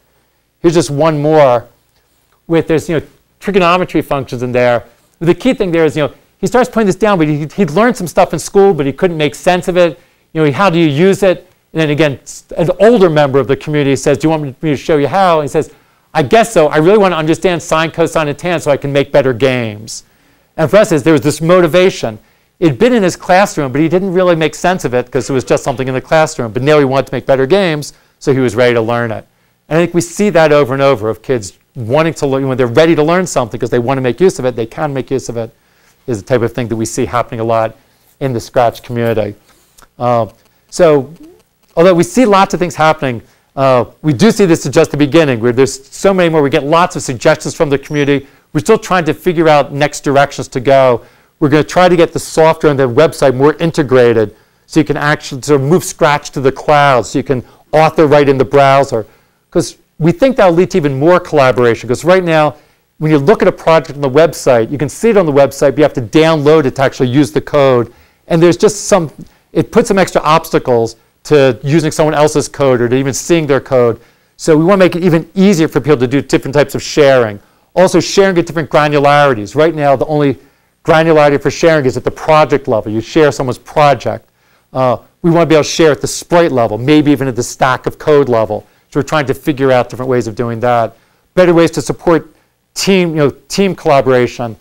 S3: Here's just one more with there's trigonometry functions in there. The key thing there is he starts putting this down, but he'd learned some stuff in school, but he couldn't make sense of it. How do you use it? And then again, an older member of the community says, do you want me to show you how? And he says, I guess so. I really want to understand sine, cosine, and tan so I can make better games. And for us, there was this motivation. It'd been in his classroom, but he didn't really make sense of it because it was just something in the classroom. But now he wanted to make better games, so he was ready to learn it. And I think we see that over and over of kids wanting to learn, when they're ready to learn something because they want to make use of it, they can make use of it, is the type of thing that we see happening a lot in the Scratch community. So although we see lots of things happening, we do see this as just the beginning, where there's so many more. We get lots of suggestions from the community. We're still trying to figure out next directions to go. We're going to try to get the software and the website more integrated so you can actually sort of move Scratch to the cloud, so you can author right in the browser. Because we think that'll lead to even more collaboration. Because right now, when you look at a project on the website, you can see it on the website, but you have to download it to actually use the code. And there's just it puts some extra obstacles to using someone else's code or to even seeing their code. So we want to make it even easier for people to do different types of sharing. Also sharing at different granularities. Right now, the only granularity for sharing is at the project level. You share someone's project. We want to be able to share at the sprite level, maybe even at the stack of code level. So we're trying to figure out different ways of doing that. Better ways to support team collaboration.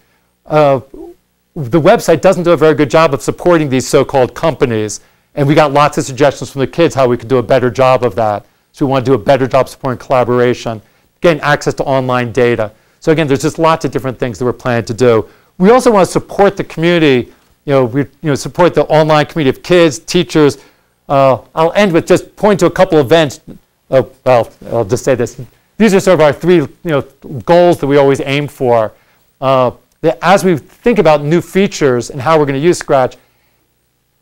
S3: The website doesn't do a very good job of supporting these so-called companies. And we got lots of suggestions from the kids how we could do a better job of that. So we want to do a better job supporting collaboration, getting access to online data. So again, there's just lots of different things that we're planning to do. We also want to support the community, support the online community of kids, teachers. I'll end with just pointing to a couple events. Well, I'll just say this. These are sort of our three goals that we always aim for. As we think about new features and how we're going to use Scratch,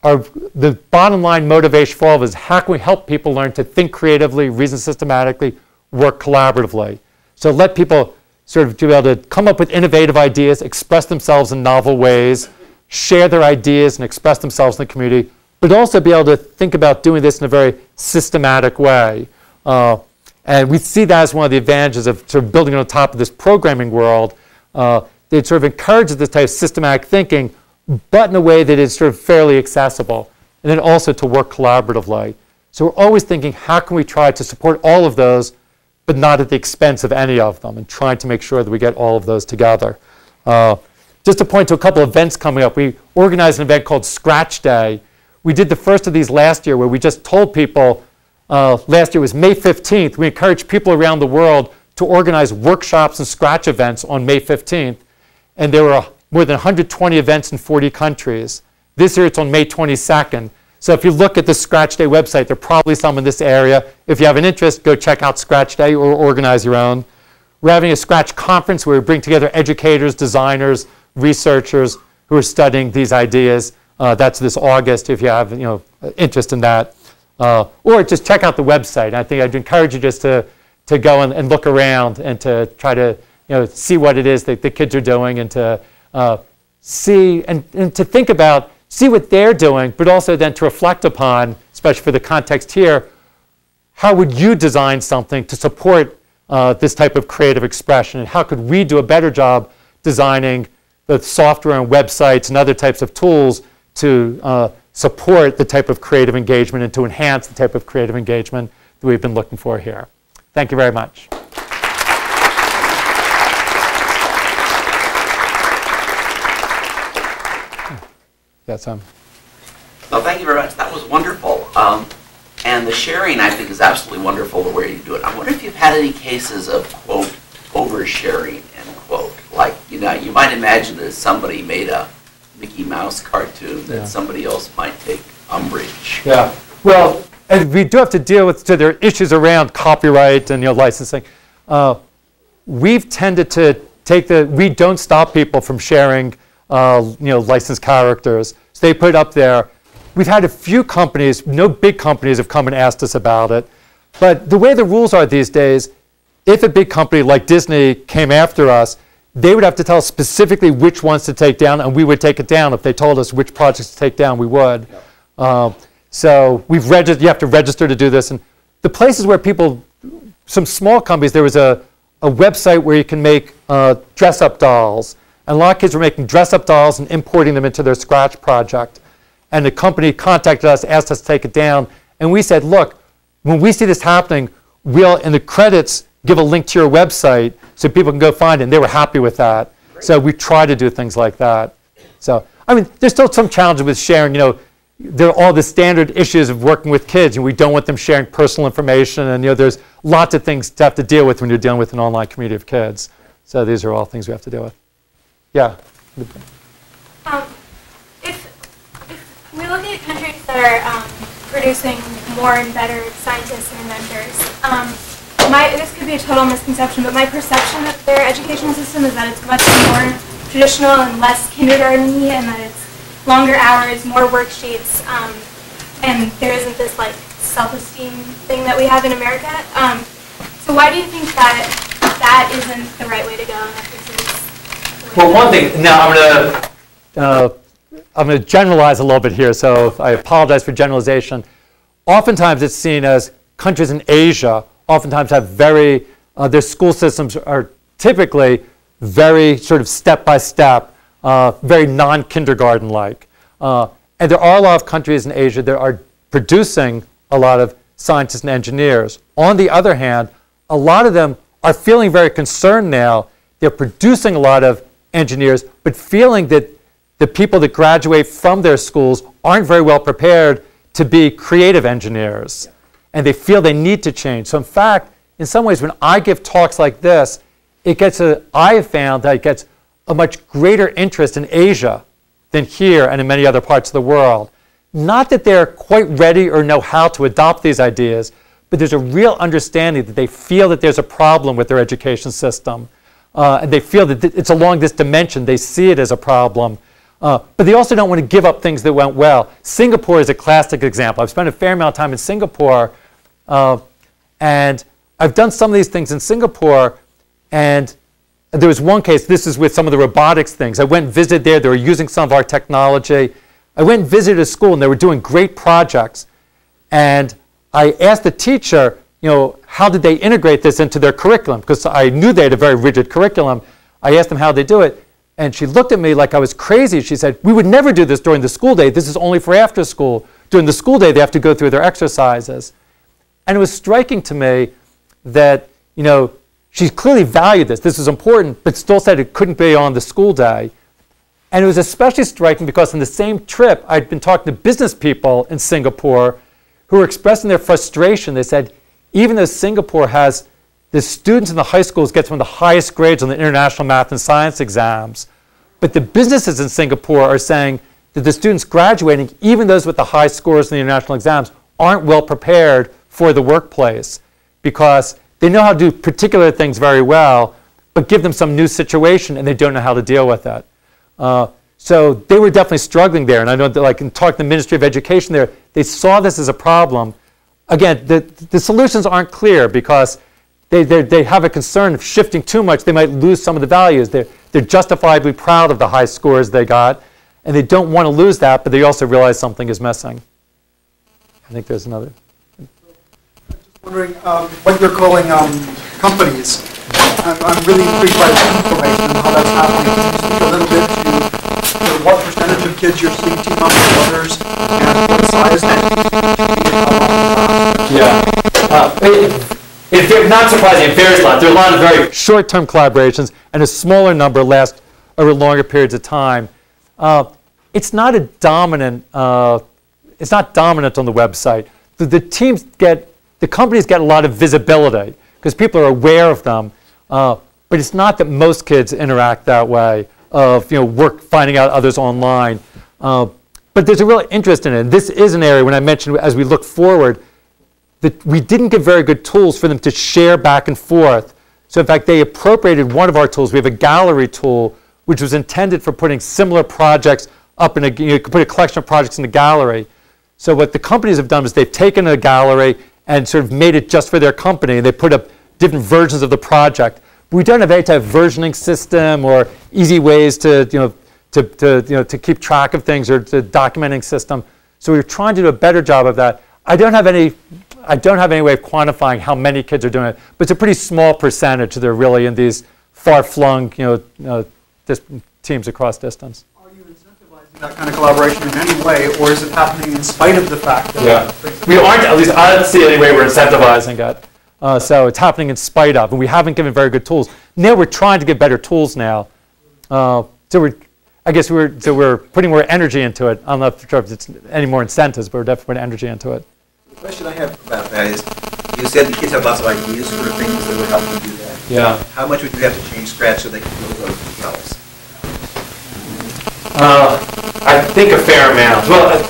S3: the bottom line motivation for all of us is how can we help people learn to think creatively, reason systematically, work collaboratively. So let people sort of be able to come up with innovative ideas, express themselves in novel ways, share their ideas and express themselves in the community, but also be able to think about doing this in a very systematic way. And we see that as one of the advantages of sort of building on top of this programming world. It sort of encourages this type of systematic thinking, but in a way that is sort of fairly accessible, and then also to work collaboratively. So we're always thinking, how can we try to support all of those, but not at the expense of any of them, and trying to make sure that we get all of those together. Just to point to a couple of events coming up, we organized an event called Scratch Day. We did the first of these last year where we just told people, last year was May 15th, we encouraged people around the world to organize workshops and Scratch events on May 15th. And there were more than 120 events in 40 countries. This year it's on May 22nd. So if you look at the Scratch Day website, there are probably some in this area. If you have an interest, go check out Scratch Day or organize your own. We're having a Scratch conference where we bring together educators, designers, researchers who are studying these ideas. That's this August if you have interest in that. Or just check out the website. I think I'd encourage you just to go and look around and to try to see what it is that the kids are doing and to see and to think about, see what they're doing, but also then to reflect upon, especially for the context here, how would you design something to support this type of creative expression, and how could we do a better job designing the software and websites and other types of tools to support the type of creative engagement and to enhance the type of creative engagement that we've been looking for here. Thank you very much. That's
S9: Well, thank you very much. That was wonderful. And the sharing, I think, is absolutely wonderful the way you do it. I wonder if you've had any cases of, quote, oversharing, end quote. Like, you might imagine that somebody made a Mickey Mouse cartoon that somebody else might take umbrage.
S3: Yeah. Well, and we do have to deal with, so there are issues around copyright and licensing. We've tended to take we don't stop people from sharing licensed characters. So they put it up there. We've had a few companies, no big companies have come and asked us about it. But the way the rules are these days, if a big company like Disney came after us, they would have to tell us specifically which ones to take down, and we would take it down. If they told us which projects to take down, we would. So you have to register to do this. And the places where people, some small companies, there was a website where you can make dress-up dolls. And a lot of kids were making dress-up dolls and importing them into their Scratch project. And the company contacted us, asked us to take it down. And we said, look, when we see this happening, we'll, in the credits, give a link to your website so people can go find it. And they were happy with that. So we try to do things like that. So, I mean, there's still some challenges with sharing. You know, there are all the standard issues of working with kids, and we don't want them sharing personal information. And, you know, there's lots of things to have to deal with when you're dealing with an online community of kids. So these are all things we have to deal with. Yeah?
S10: If we're looking at countries that are producing more and better scientists and inventors, this could be a total misconception, but my perception of their educational system is that it's much more traditional and less kindergarten-y, and that it's longer hours, more worksheets, and there isn't this like self-esteem thing that we have in America. So why do you think that isn't the right way to go? And that this is
S3: well, one thing. Now I'm going to generalize a little bit here, so I apologize for generalization. Oftentimes, it's seen as countries in Asia oftentimes have very their school systems are typically very sort of step-by-step, very non-kindergarten-like. And there are a lot of countries in Asia that are producing a lot of scientists and engineers. On the other hand, a lot of them are feeling very concerned now. They're producing a lot of engineers, but feeling that the people that graduate from their schools aren't very well prepared to be creative engineers. And they feel they need to change. So in fact, in some ways, when I give talks like this, I have found that it gets a much greater interest in Asia than here and in many other parts of the world. Not that they're quite ready or know how to adopt these ideas, but there's a real understanding that they feel that there's a problem with their education system. And they feel that it's along this dimension. They see it as a problem. But they also don't want to give up things that went well. Singapore is a classic example. I've spent a fair amount of time in Singapore, and I've done some of these things in Singapore. And there was one case, this is with some of the robotics things. I went and visited there. They were using some of our technology. I went and visited a school, and they were doing great projects. And I asked the teacher, you know, how did they integrate this into their curriculum? Because I knew they had a very rigid curriculum. I asked them how they do it. And she looked at me like I was crazy. She said, we would never do this during the school day. This is only for after school. During the school day, they have to go through their exercises. And it was striking to me that, you know, she clearly valued this. This was important, but still said it couldn't be on the school day. And it was especially striking because on the same trip, I'd been talking to business people in Singapore who were expressing their frustration. They said, even though Singapore has the students in the high schools get some of the highest grades on the international math and science exams, but the businesses in Singapore are saying that the students graduating, even those with the high scores in the international exams, aren't well prepared for the workplace because they know how to do particular things very well, but give them some new situation and they don't know how to deal with it. So they were definitely struggling there. And I know that, like, in talking to the Ministry of Education there, they saw this as a problem. Again, the solutions aren't clear because they have a concern of shifting too much. They might lose some of the values. They're justifiably proud of the high scores they got, and they don't want to lose that, but they also realize something is missing. I think there's another.
S11: Wondering what you're calling companies. I'm really intrigued by this information and how that's happening. Can you speak a little bit to what percentage of kids you're seeing team up with others and what size
S3: It's not surprising, it varies a lot. There are a lot of very short-term collaborations, and a smaller number last over longer periods of time. It's not a dominant. It's not dominant on the website. The companies get a lot of visibility because people are aware of them. But it's not that most kids interact that way of finding out others online. But there's a real interest in it. And this is an area, when I mentioned as we look forward, that we didn't give very good tools for them to share back and forth. So in fact, they appropriated one of our tools. We have a gallery tool, which was intended for putting similar projects up in you could put a collection of projects in a gallery. So what the companies have done is they've taken a gallery and sort of made it just for their company. And they put up different versions of the project. We don't have any type of versioning system or easy ways to keep track of things or to documenting system. So we're trying to do a better job of that. I don't have any way of quantifying how many kids are doing it, but it's a pretty small percentage that are really in these far-flung teams across distance.
S11: Are you incentivizing that kind of collaboration in any way, or is it happening in spite of the fact that
S3: we aren't, at least I don't see any way we're incentivizing it. So it's happening in spite of, and we haven't given very good tools. Now we're trying to give better tools now. So we're putting more energy into it. I'm not sure if it's any more incentives, but we're definitely putting energy into it.
S12: The question I have about that is, you said the kids have lots of ideas for things that would help them do that.
S3: Yeah.
S12: How much would you have to change Scratch so they can build those themselves?
S3: I think a fair amount. Well,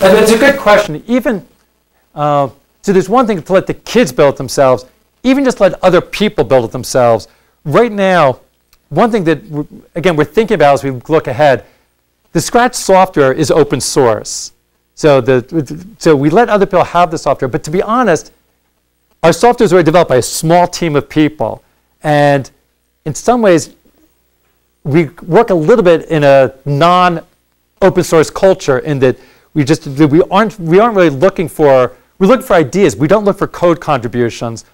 S3: it's a good question. Even so, there's one thing to let the kids build it themselves. Even just let other people build it themselves. Right now, one thing that, we're thinking about as we look ahead, the Scratch software is open source. So we let other people have the software. But to be honest, our software is already developed by a small team of people. And in some ways, we work a little bit in a non-open source culture in that we aren't really looking for, we look for ideas. We don't look for code contributions,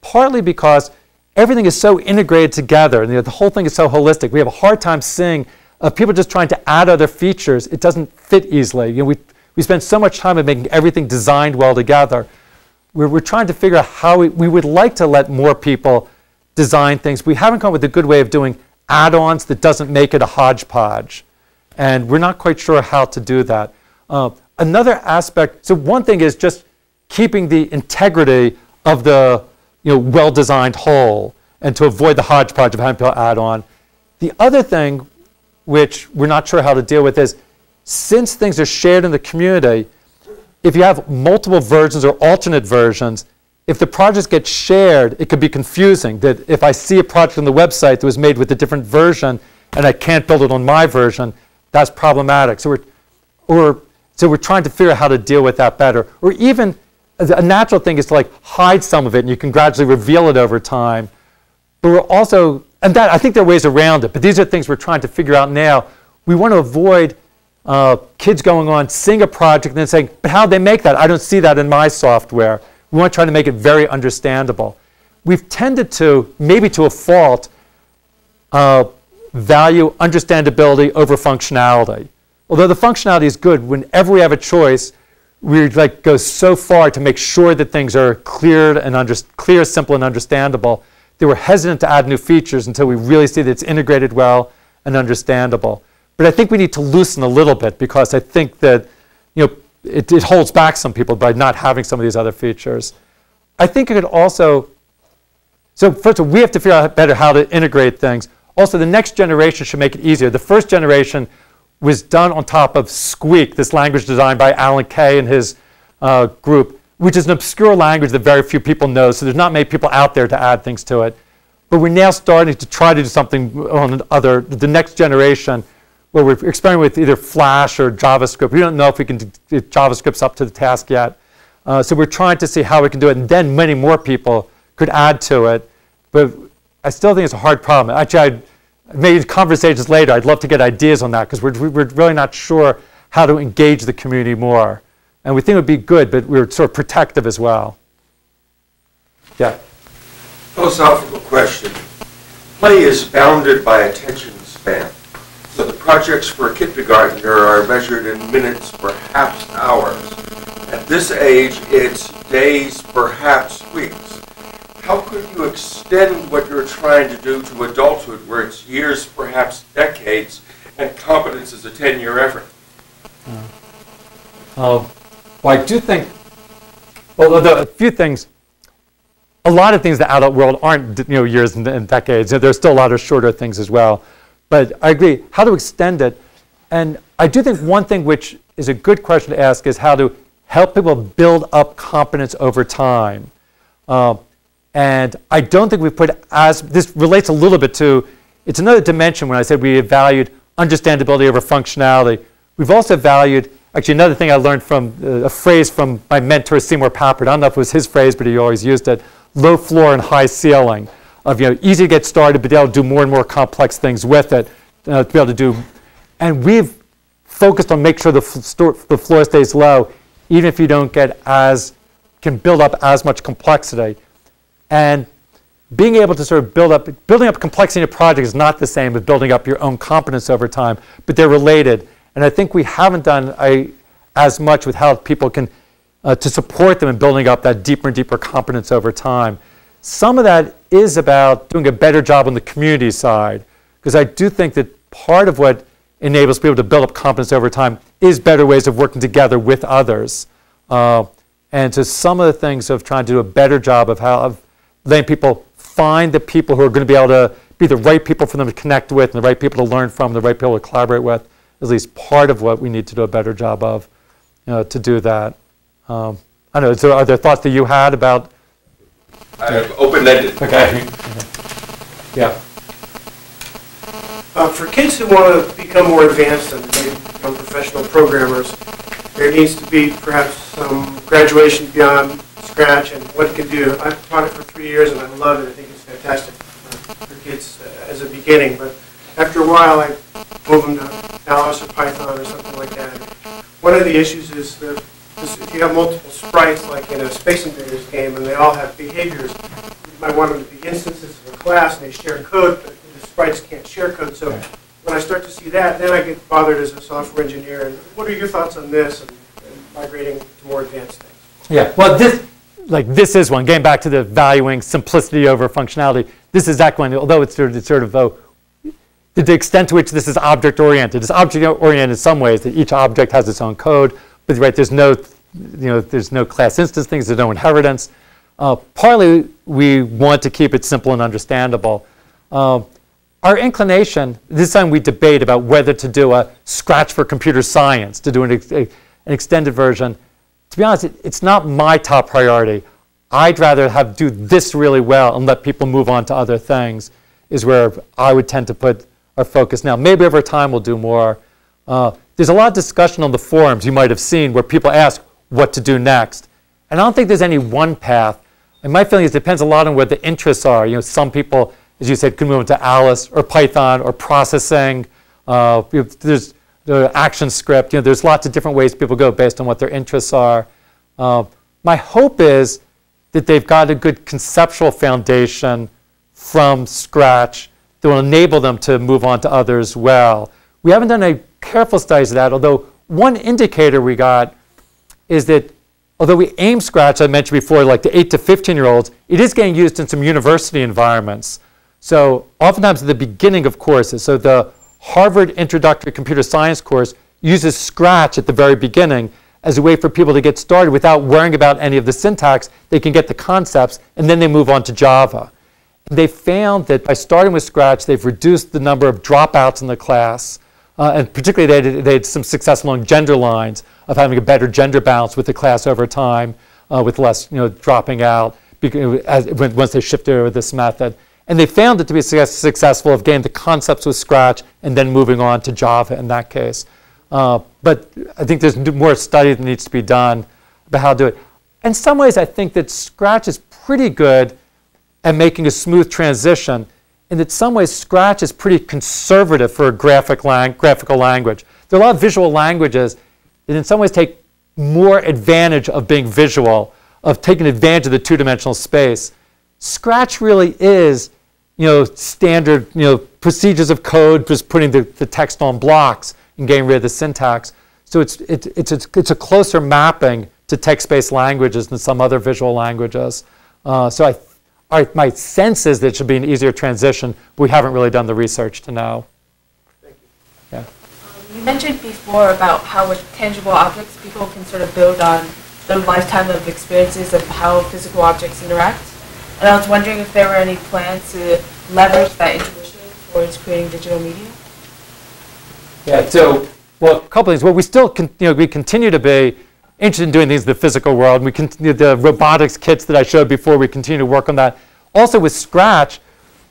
S3: partly because everything is so integrated together, and the whole thing is so holistic. We have a hard time seeing people just trying to add other features. It doesn't fit easily. We spend so much time in making everything designed well together. We're trying to figure out how we would like to let more people design things. We haven't come up with a good way of doing add-ons that doesn't make it a hodgepodge. And we're not quite sure how to do that. Another aspect, so one thing is just keeping the integrity of the well-designed whole and to avoid the hodgepodge of having people add on. The other thing, which we're not sure how to deal with, is since things are shared in the community, if you have multiple versions or alternate versions, if the projects get shared, it could be confusing that if I see a project on the website that was made with a different version and I can't build it on my version, that's problematic. So we're trying to figure out how to deal with that better. Or even a natural thing is to hide some of it and you can gradually reveal it over time. But we're also, and that I think there are ways around it, but these are things we're trying to figure out now. We want to avoid kids going on, seeing a project and then saying, but how'd they make that? I don't see that in my software. We want to try to make it very understandable. We've tended to, maybe to a fault, value understandability over functionality. Although the functionality is good, whenever we have a choice, we go so far to make sure that things are clear, simple, and understandable. They were hesitant to add new features until we really see that it's integrated well and understandable. But I think we need to loosen a little bit because I think that it holds back some people by not having some of these other features. I think it could also, so first of all, we have to figure out better how to integrate things. Also, the next generation should make it easier. The first generation was done on top of Squeak, this language designed by Alan Kay and his group, which is an obscure language that very few people know, so there's not many people out there to add things to it. But we're now starting to try to do something on the next generation, where we're experimenting with either Flash or JavaScript. We don't know if we can do JavaScript's up to the task yet. So we're trying to see how we can do it, and then many more people could add to it. But I still think it's a hard problem. Actually, maybe conversations later, I'd love to get ideas on that, because we're really not sure how to engage the community more. And we think it would be good, but we're sort of protective as well. Yeah?
S13: Philosophical question. Play is bounded by attention span. So the projects for a kindergartner are measured in minutes, perhaps hours. At this age, it's days, perhaps weeks. How could you extend what you're trying to do to adulthood, where it's years, perhaps decades, and competence is a 10-year effort?
S3: Well, I do think, well, a few things. A lot of things in the adult world aren't years and decades. There's still a lot of shorter things as well. But I agree, how to extend it. And I do think one thing which is a good question to ask is how to help people build up competence over time. And I don't think we've put this relates a little bit to, it's another dimension when I said we valued understandability over functionality. We've also valued, actually another thing I learned from a phrase from my mentor, Seymour Papert. I don't know if it was his phrase, but he always used it, low floor and high ceiling. Of easy to get started, but be able to do more and more complex things with it, to be able to do. And we've focused on making sure the floor stays low, even if you don't can build up as much complexity. And being able to sort of building up complexity in a project is not the same as building up your own competence over time, but they're related. And I think we haven't done as much with how people can, to support them in building up that deeper and deeper competence over time. Some of that is about doing a better job on the community side, because I do think that part of what enables people to build up competence over time is better ways of working together with others. And so some of the things of trying to do a better job of letting people find the people who are going to be able to be the right people for them to connect with and the right people to learn from, the right people to collaborate with, is at least part of what we need to do a better job of to do that. I don't know, so are there thoughts that you had about?
S13: Open-ended.
S3: Okay. Yeah.
S14: For kids who want to become more advanced and maybe become professional programmers, there needs to be perhaps some graduation beyond Scratch and what it can do. I've taught it for 3 years and I love it. I think it's fantastic for kids as a beginning. But after a while, I move them to Alice or Python or something like that. One of the issues is that if you have multiple sprites, like in a Space Invaders game, and they all have behaviors, you might want them to be instances of a class and they share code, but the sprites can't share code. So when I start to see that, then I get bothered as a software engineer. And what are your thoughts on this and migrating to more advanced things?
S3: Yeah, well, this is one. Getting back to the valuing simplicity over functionality, this is that one, although it's sort of to the extent to which this is object-oriented. It's object-oriented in some ways, that each object has its own code, but right, there's no class instance things, there's no inheritance. Partly, we want to keep it simple and understandable. Our inclination, this time we debate about whether to do a Scratch for computer science, to do an extended version. To be honest, it's not my top priority. I'd rather do this really well and let people move on to other things, is where I would tend to put our focus now. Maybe over time we'll do more. There's a lot of discussion on the forums you might have seen where people ask what to do next. And I don't think there's any one path. And my feeling is it depends a lot on where the interests are. Some people, as you said, can move into Alice or Python or processing. There's the action script. There's lots of different ways people go based on what their interests are. My hope is that they've got a good conceptual foundation from Scratch that will enable them to move on to others well. We haven't done any careful studies of that, although one indicator we got is that although we aim Scratch, I mentioned before, like the 8 to 15-year-olds, it is getting used in some university environments. So oftentimes at the beginning of courses, so the Harvard Introductory Computer Science course uses Scratch at the very beginning as a way for people to get started without worrying about any of the syntax. They can get the concepts, and then they move on to Java. And they found that by starting with Scratch, they've reduced the number of dropouts in the class. And particularly, they had some success along gender lines of having a better gender balance with the class over time, with less dropping out once they shifted over this method. And they found it to be successful of getting the concepts with Scratch and then moving on to Java in that case. But I think there's more study that needs to be done about how to do it. In some ways, I think that Scratch is pretty good at making a smooth transition. And in some ways, Scratch is pretty conservative for a graphical language. There are a lot of visual languages that in some ways take more advantage of being visual, of taking advantage of the two-dimensional space. Scratch really is standard procedures of code, just putting the text on blocks and getting rid of the syntax. So it's a closer mapping to text-based languages than some other visual languages. So my sense is that it should be an easier transition, but we haven't really done the research to know.
S14: Thank you.
S3: Yeah.
S15: You mentioned before about how with tangible objects, people can sort of build on their lifetime of experiences of how physical objects interact. And I was wondering if there were any plans to leverage that intuition towards creating digital media?
S3: Yeah, so, well, a couple things. Well, we still, we continue to be interested in doing things in the physical world. We continue the robotics kits that I showed before, we continue to work on that. Also with Scratch,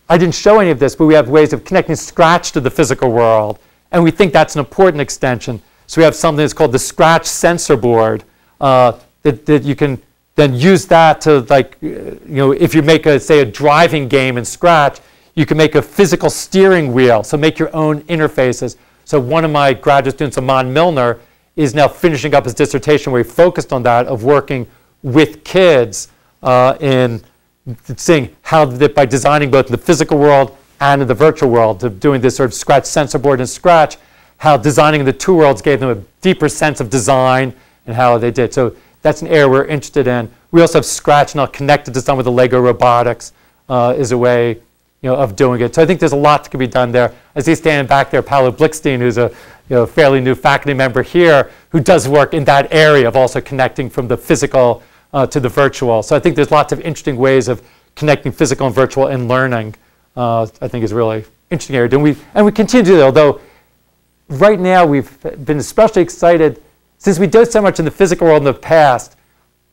S3: I didn't show any of this, but we have ways of connecting Scratch to the physical world. And we think that's an important extension. So we have something that's called the Scratch sensor board that you can then use that to, like, if you make, say, a driving game in Scratch, you can make a physical steering wheel, so make your own interfaces. So one of my graduate students, Amon Milner, is now finishing up his dissertation where he focused on that, of working with kids in seeing how, by designing both the physical world and in the virtual world, to doing this sort of Scratch sensor board in Scratch, how designing the two worlds gave them a deeper sense of design and how they did. So that's an area we're interested in. We also have Scratch now connected to some of the Lego robotics is a way of doing it. So I think there's a lot that can be done there. I see standing back there, Paolo Blickstein, who's a fairly new faculty member here, who does work in that area of also connecting from the physical to the virtual. So I think there's lots of interesting ways of connecting physical and virtual in learning. I think is really interesting area. And we continue to do that, although right now we've been especially excited since we did so much in the physical world in the past.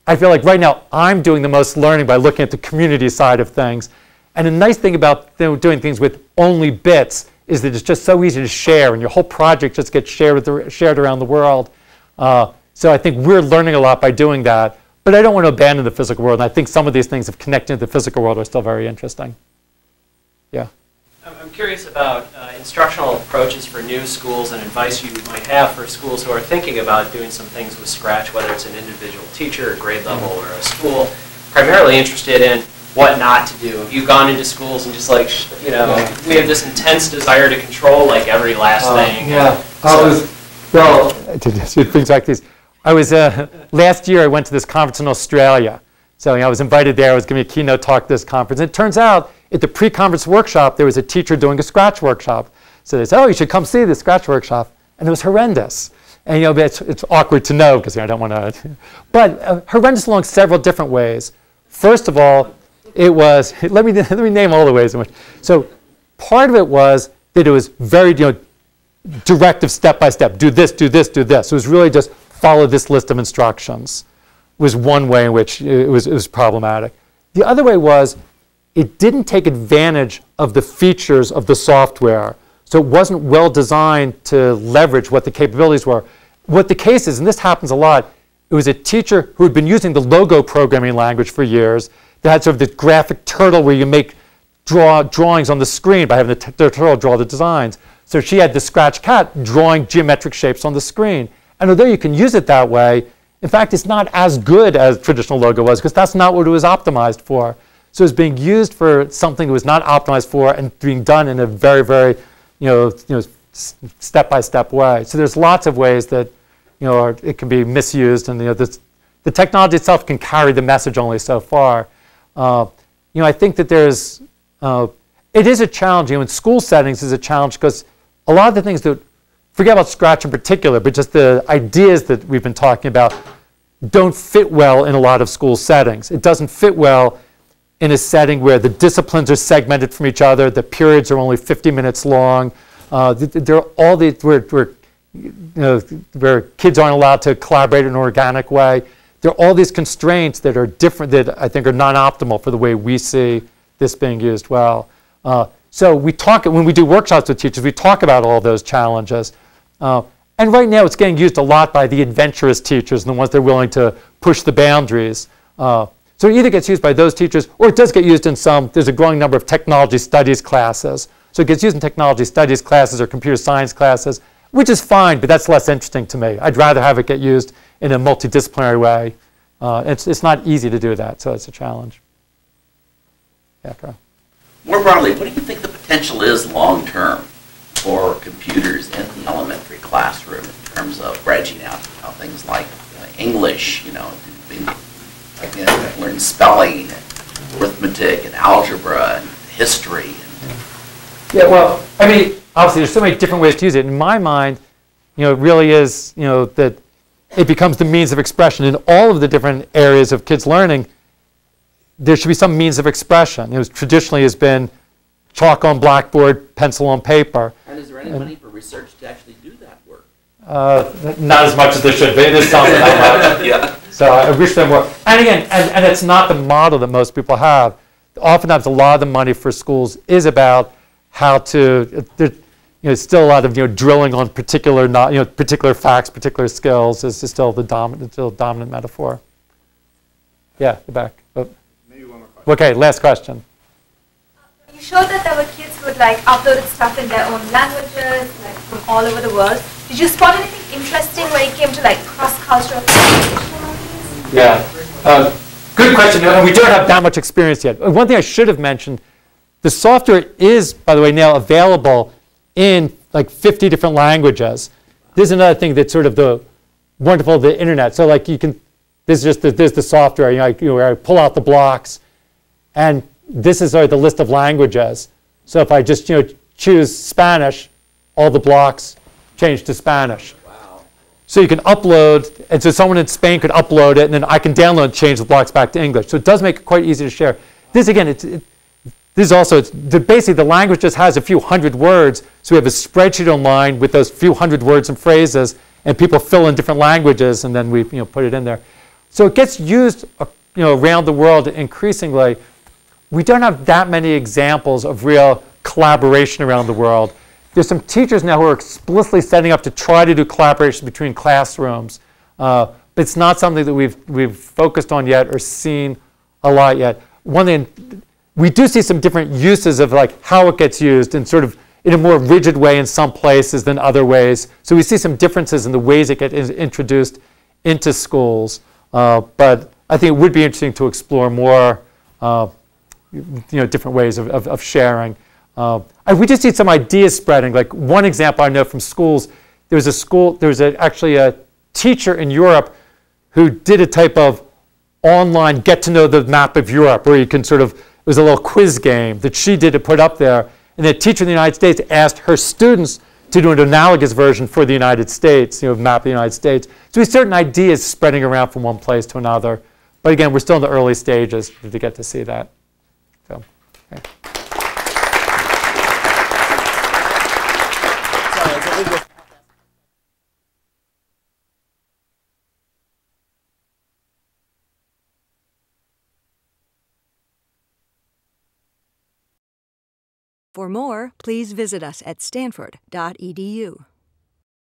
S3: I feel like right now I'm doing the most learning by looking at the community side of things. And the nice thing about doing things with only bits is that it's just so easy to share, and your whole project just gets shared around the world. So I think we're learning a lot by doing that. But I don't want to abandon the physical world. And I think some of these things of connecting to the physical world are still very interesting. Yeah.
S6: I'm curious about instructional approaches for new schools and advice you might have for schools who are thinking about doing some things with Scratch, whether it's an individual teacher, a grade level, or a school. Primarily interested in what not to do. Have you gone into schools and just like, we have this intense desire to control like every last thing?
S3: Yeah. Things like these. I was, last year I went to this conference in Australia. So I was invited there. I was giving a keynote talk at this conference. And it turns out at the pre-conference workshop, there was a teacher doing a Scratch workshop. So they said, oh, you should come see the Scratch workshop. And it was horrendous. And it's awkward to know because I don't want to. But horrendous along several different ways. First of all, it was, let me name all the ways in which. So part of it was that it was very directive, step by step. Do this, do this, do this. It was really just follow this list of instructions. Was one way in which it was problematic. The other way was it didn't take advantage of the features of the software. So it wasn't well designed to leverage what the capabilities were. What the case is, and this happens a lot, it was a teacher who had been using the logo programming language for years that had sort of this graphic turtle where you draw drawings on the screen by having the turtle draw the designs. So she had the Scratch cat drawing geometric shapes on the screen. And although you can use it that way, in fact, it's not as good as traditional logo was because that's not what it was optimized for. So it was being used for something it was not optimized for and being done in a very, very, step-by-step way. So there's lots of ways that, it can be misused, and the technology itself can carry the message only so far. I think that there's, it is a challenge. In school settings is a challenge because a lot of the things that, forget about Scratch in particular, but just the ideas that we've been talking about don't fit well in a lot of school settings. It doesn't fit well in a setting where the disciplines are segmented from each other, the periods are only 50 minutes long. There are all these where kids aren't allowed to collaborate in an organic way. There are all these constraints that are different, that I think are non-optimal for the way we see this being used well. So we talk, when we do workshops with teachers, we talk about all those challenges. And right now it's getting used a lot by the adventurous teachers and the ones that are willing to push the boundaries. So it either gets used by those teachers or it does get used in some, there's a growing number of technology studies classes. So it gets used in technology studies classes or computer science classes, which is fine, but that's less interesting to me. I'd rather have it get used in a multidisciplinary way. It's not easy to do that, so it's a challenge. Yeah, Carl.
S9: More broadly, what do you think the potential is long-term for computers in the elementary classroom in terms of branching out things like English, learn spelling, and arithmetic, and algebra, and history.
S3: Yeah, well, I mean, obviously there's so many different ways to use it. In my mind, it really is, that it becomes the means of expression in all of the different areas of kids' learning. There should be some means of expression. Traditionally has been chalk on blackboard, pencil on paper.
S9: And is there any money for research to actually do that work?
S3: Not as much as there should be. It is something like that.
S9: Yeah.
S3: So I wish there were. And again, and it's not the model that most people have. Oftentimes, a lot of the money for schools is about how to. There's still a lot of drilling on particular particular facts, particular skills is still the dominant metaphor. Yeah, the back. Oh.
S7: Maybe one more question.
S3: Okay, last question.
S10: You showed that there were kids who had uploaded stuff in their own languages, from all over the world. Did you spot anything interesting when it came to cross-cultural communication?
S3: Yeah, good question. And we don't have that much experience yet. One thing I should have mentioned: the software is, by the way, now available in 50 different languages. This is another thing that's sort of the wonderful of the internet. So you can, there's the software. Where I pull out the blocks, and this is the list of languages. So if I just choose Spanish, all the blocks change to Spanish. So you can upload, and so someone in Spain could upload it, and then I can download and change the blocks back to English. So it does make it quite easy to share. This again, this is also, basically the language just has a few hundred words, so we have a spreadsheet online with those few hundred words and phrases, and people fill in different languages, and then we put it in there. So it gets used around the world increasingly. We don't have that many examples of real collaboration around the world. There's some teachers now who are explicitly setting up to try to do collaboration between classrooms. But it's not something that we've focused on yet or seen a lot yet. One thing, we do see some different uses of like how it gets used and sort of in a more rigid way in some places than other ways. So we see some differences in the ways it gets introduced into schools. But I think it would be interesting to explore more different ways of sharing. We just see some ideas spreading. Like one example I know from schools, there was actually a teacher in Europe who did a type of online get to know the map of Europe where you can it was a little quiz game that she did to put up there. And the teacher in the United States asked her students to do an analogous version for the United States, map of the United States. So we see certain ideas spreading around from one place to another. But again, we're still in the early stages to get to see that. So, okay.
S16: For more, please visit us at stanford.edu.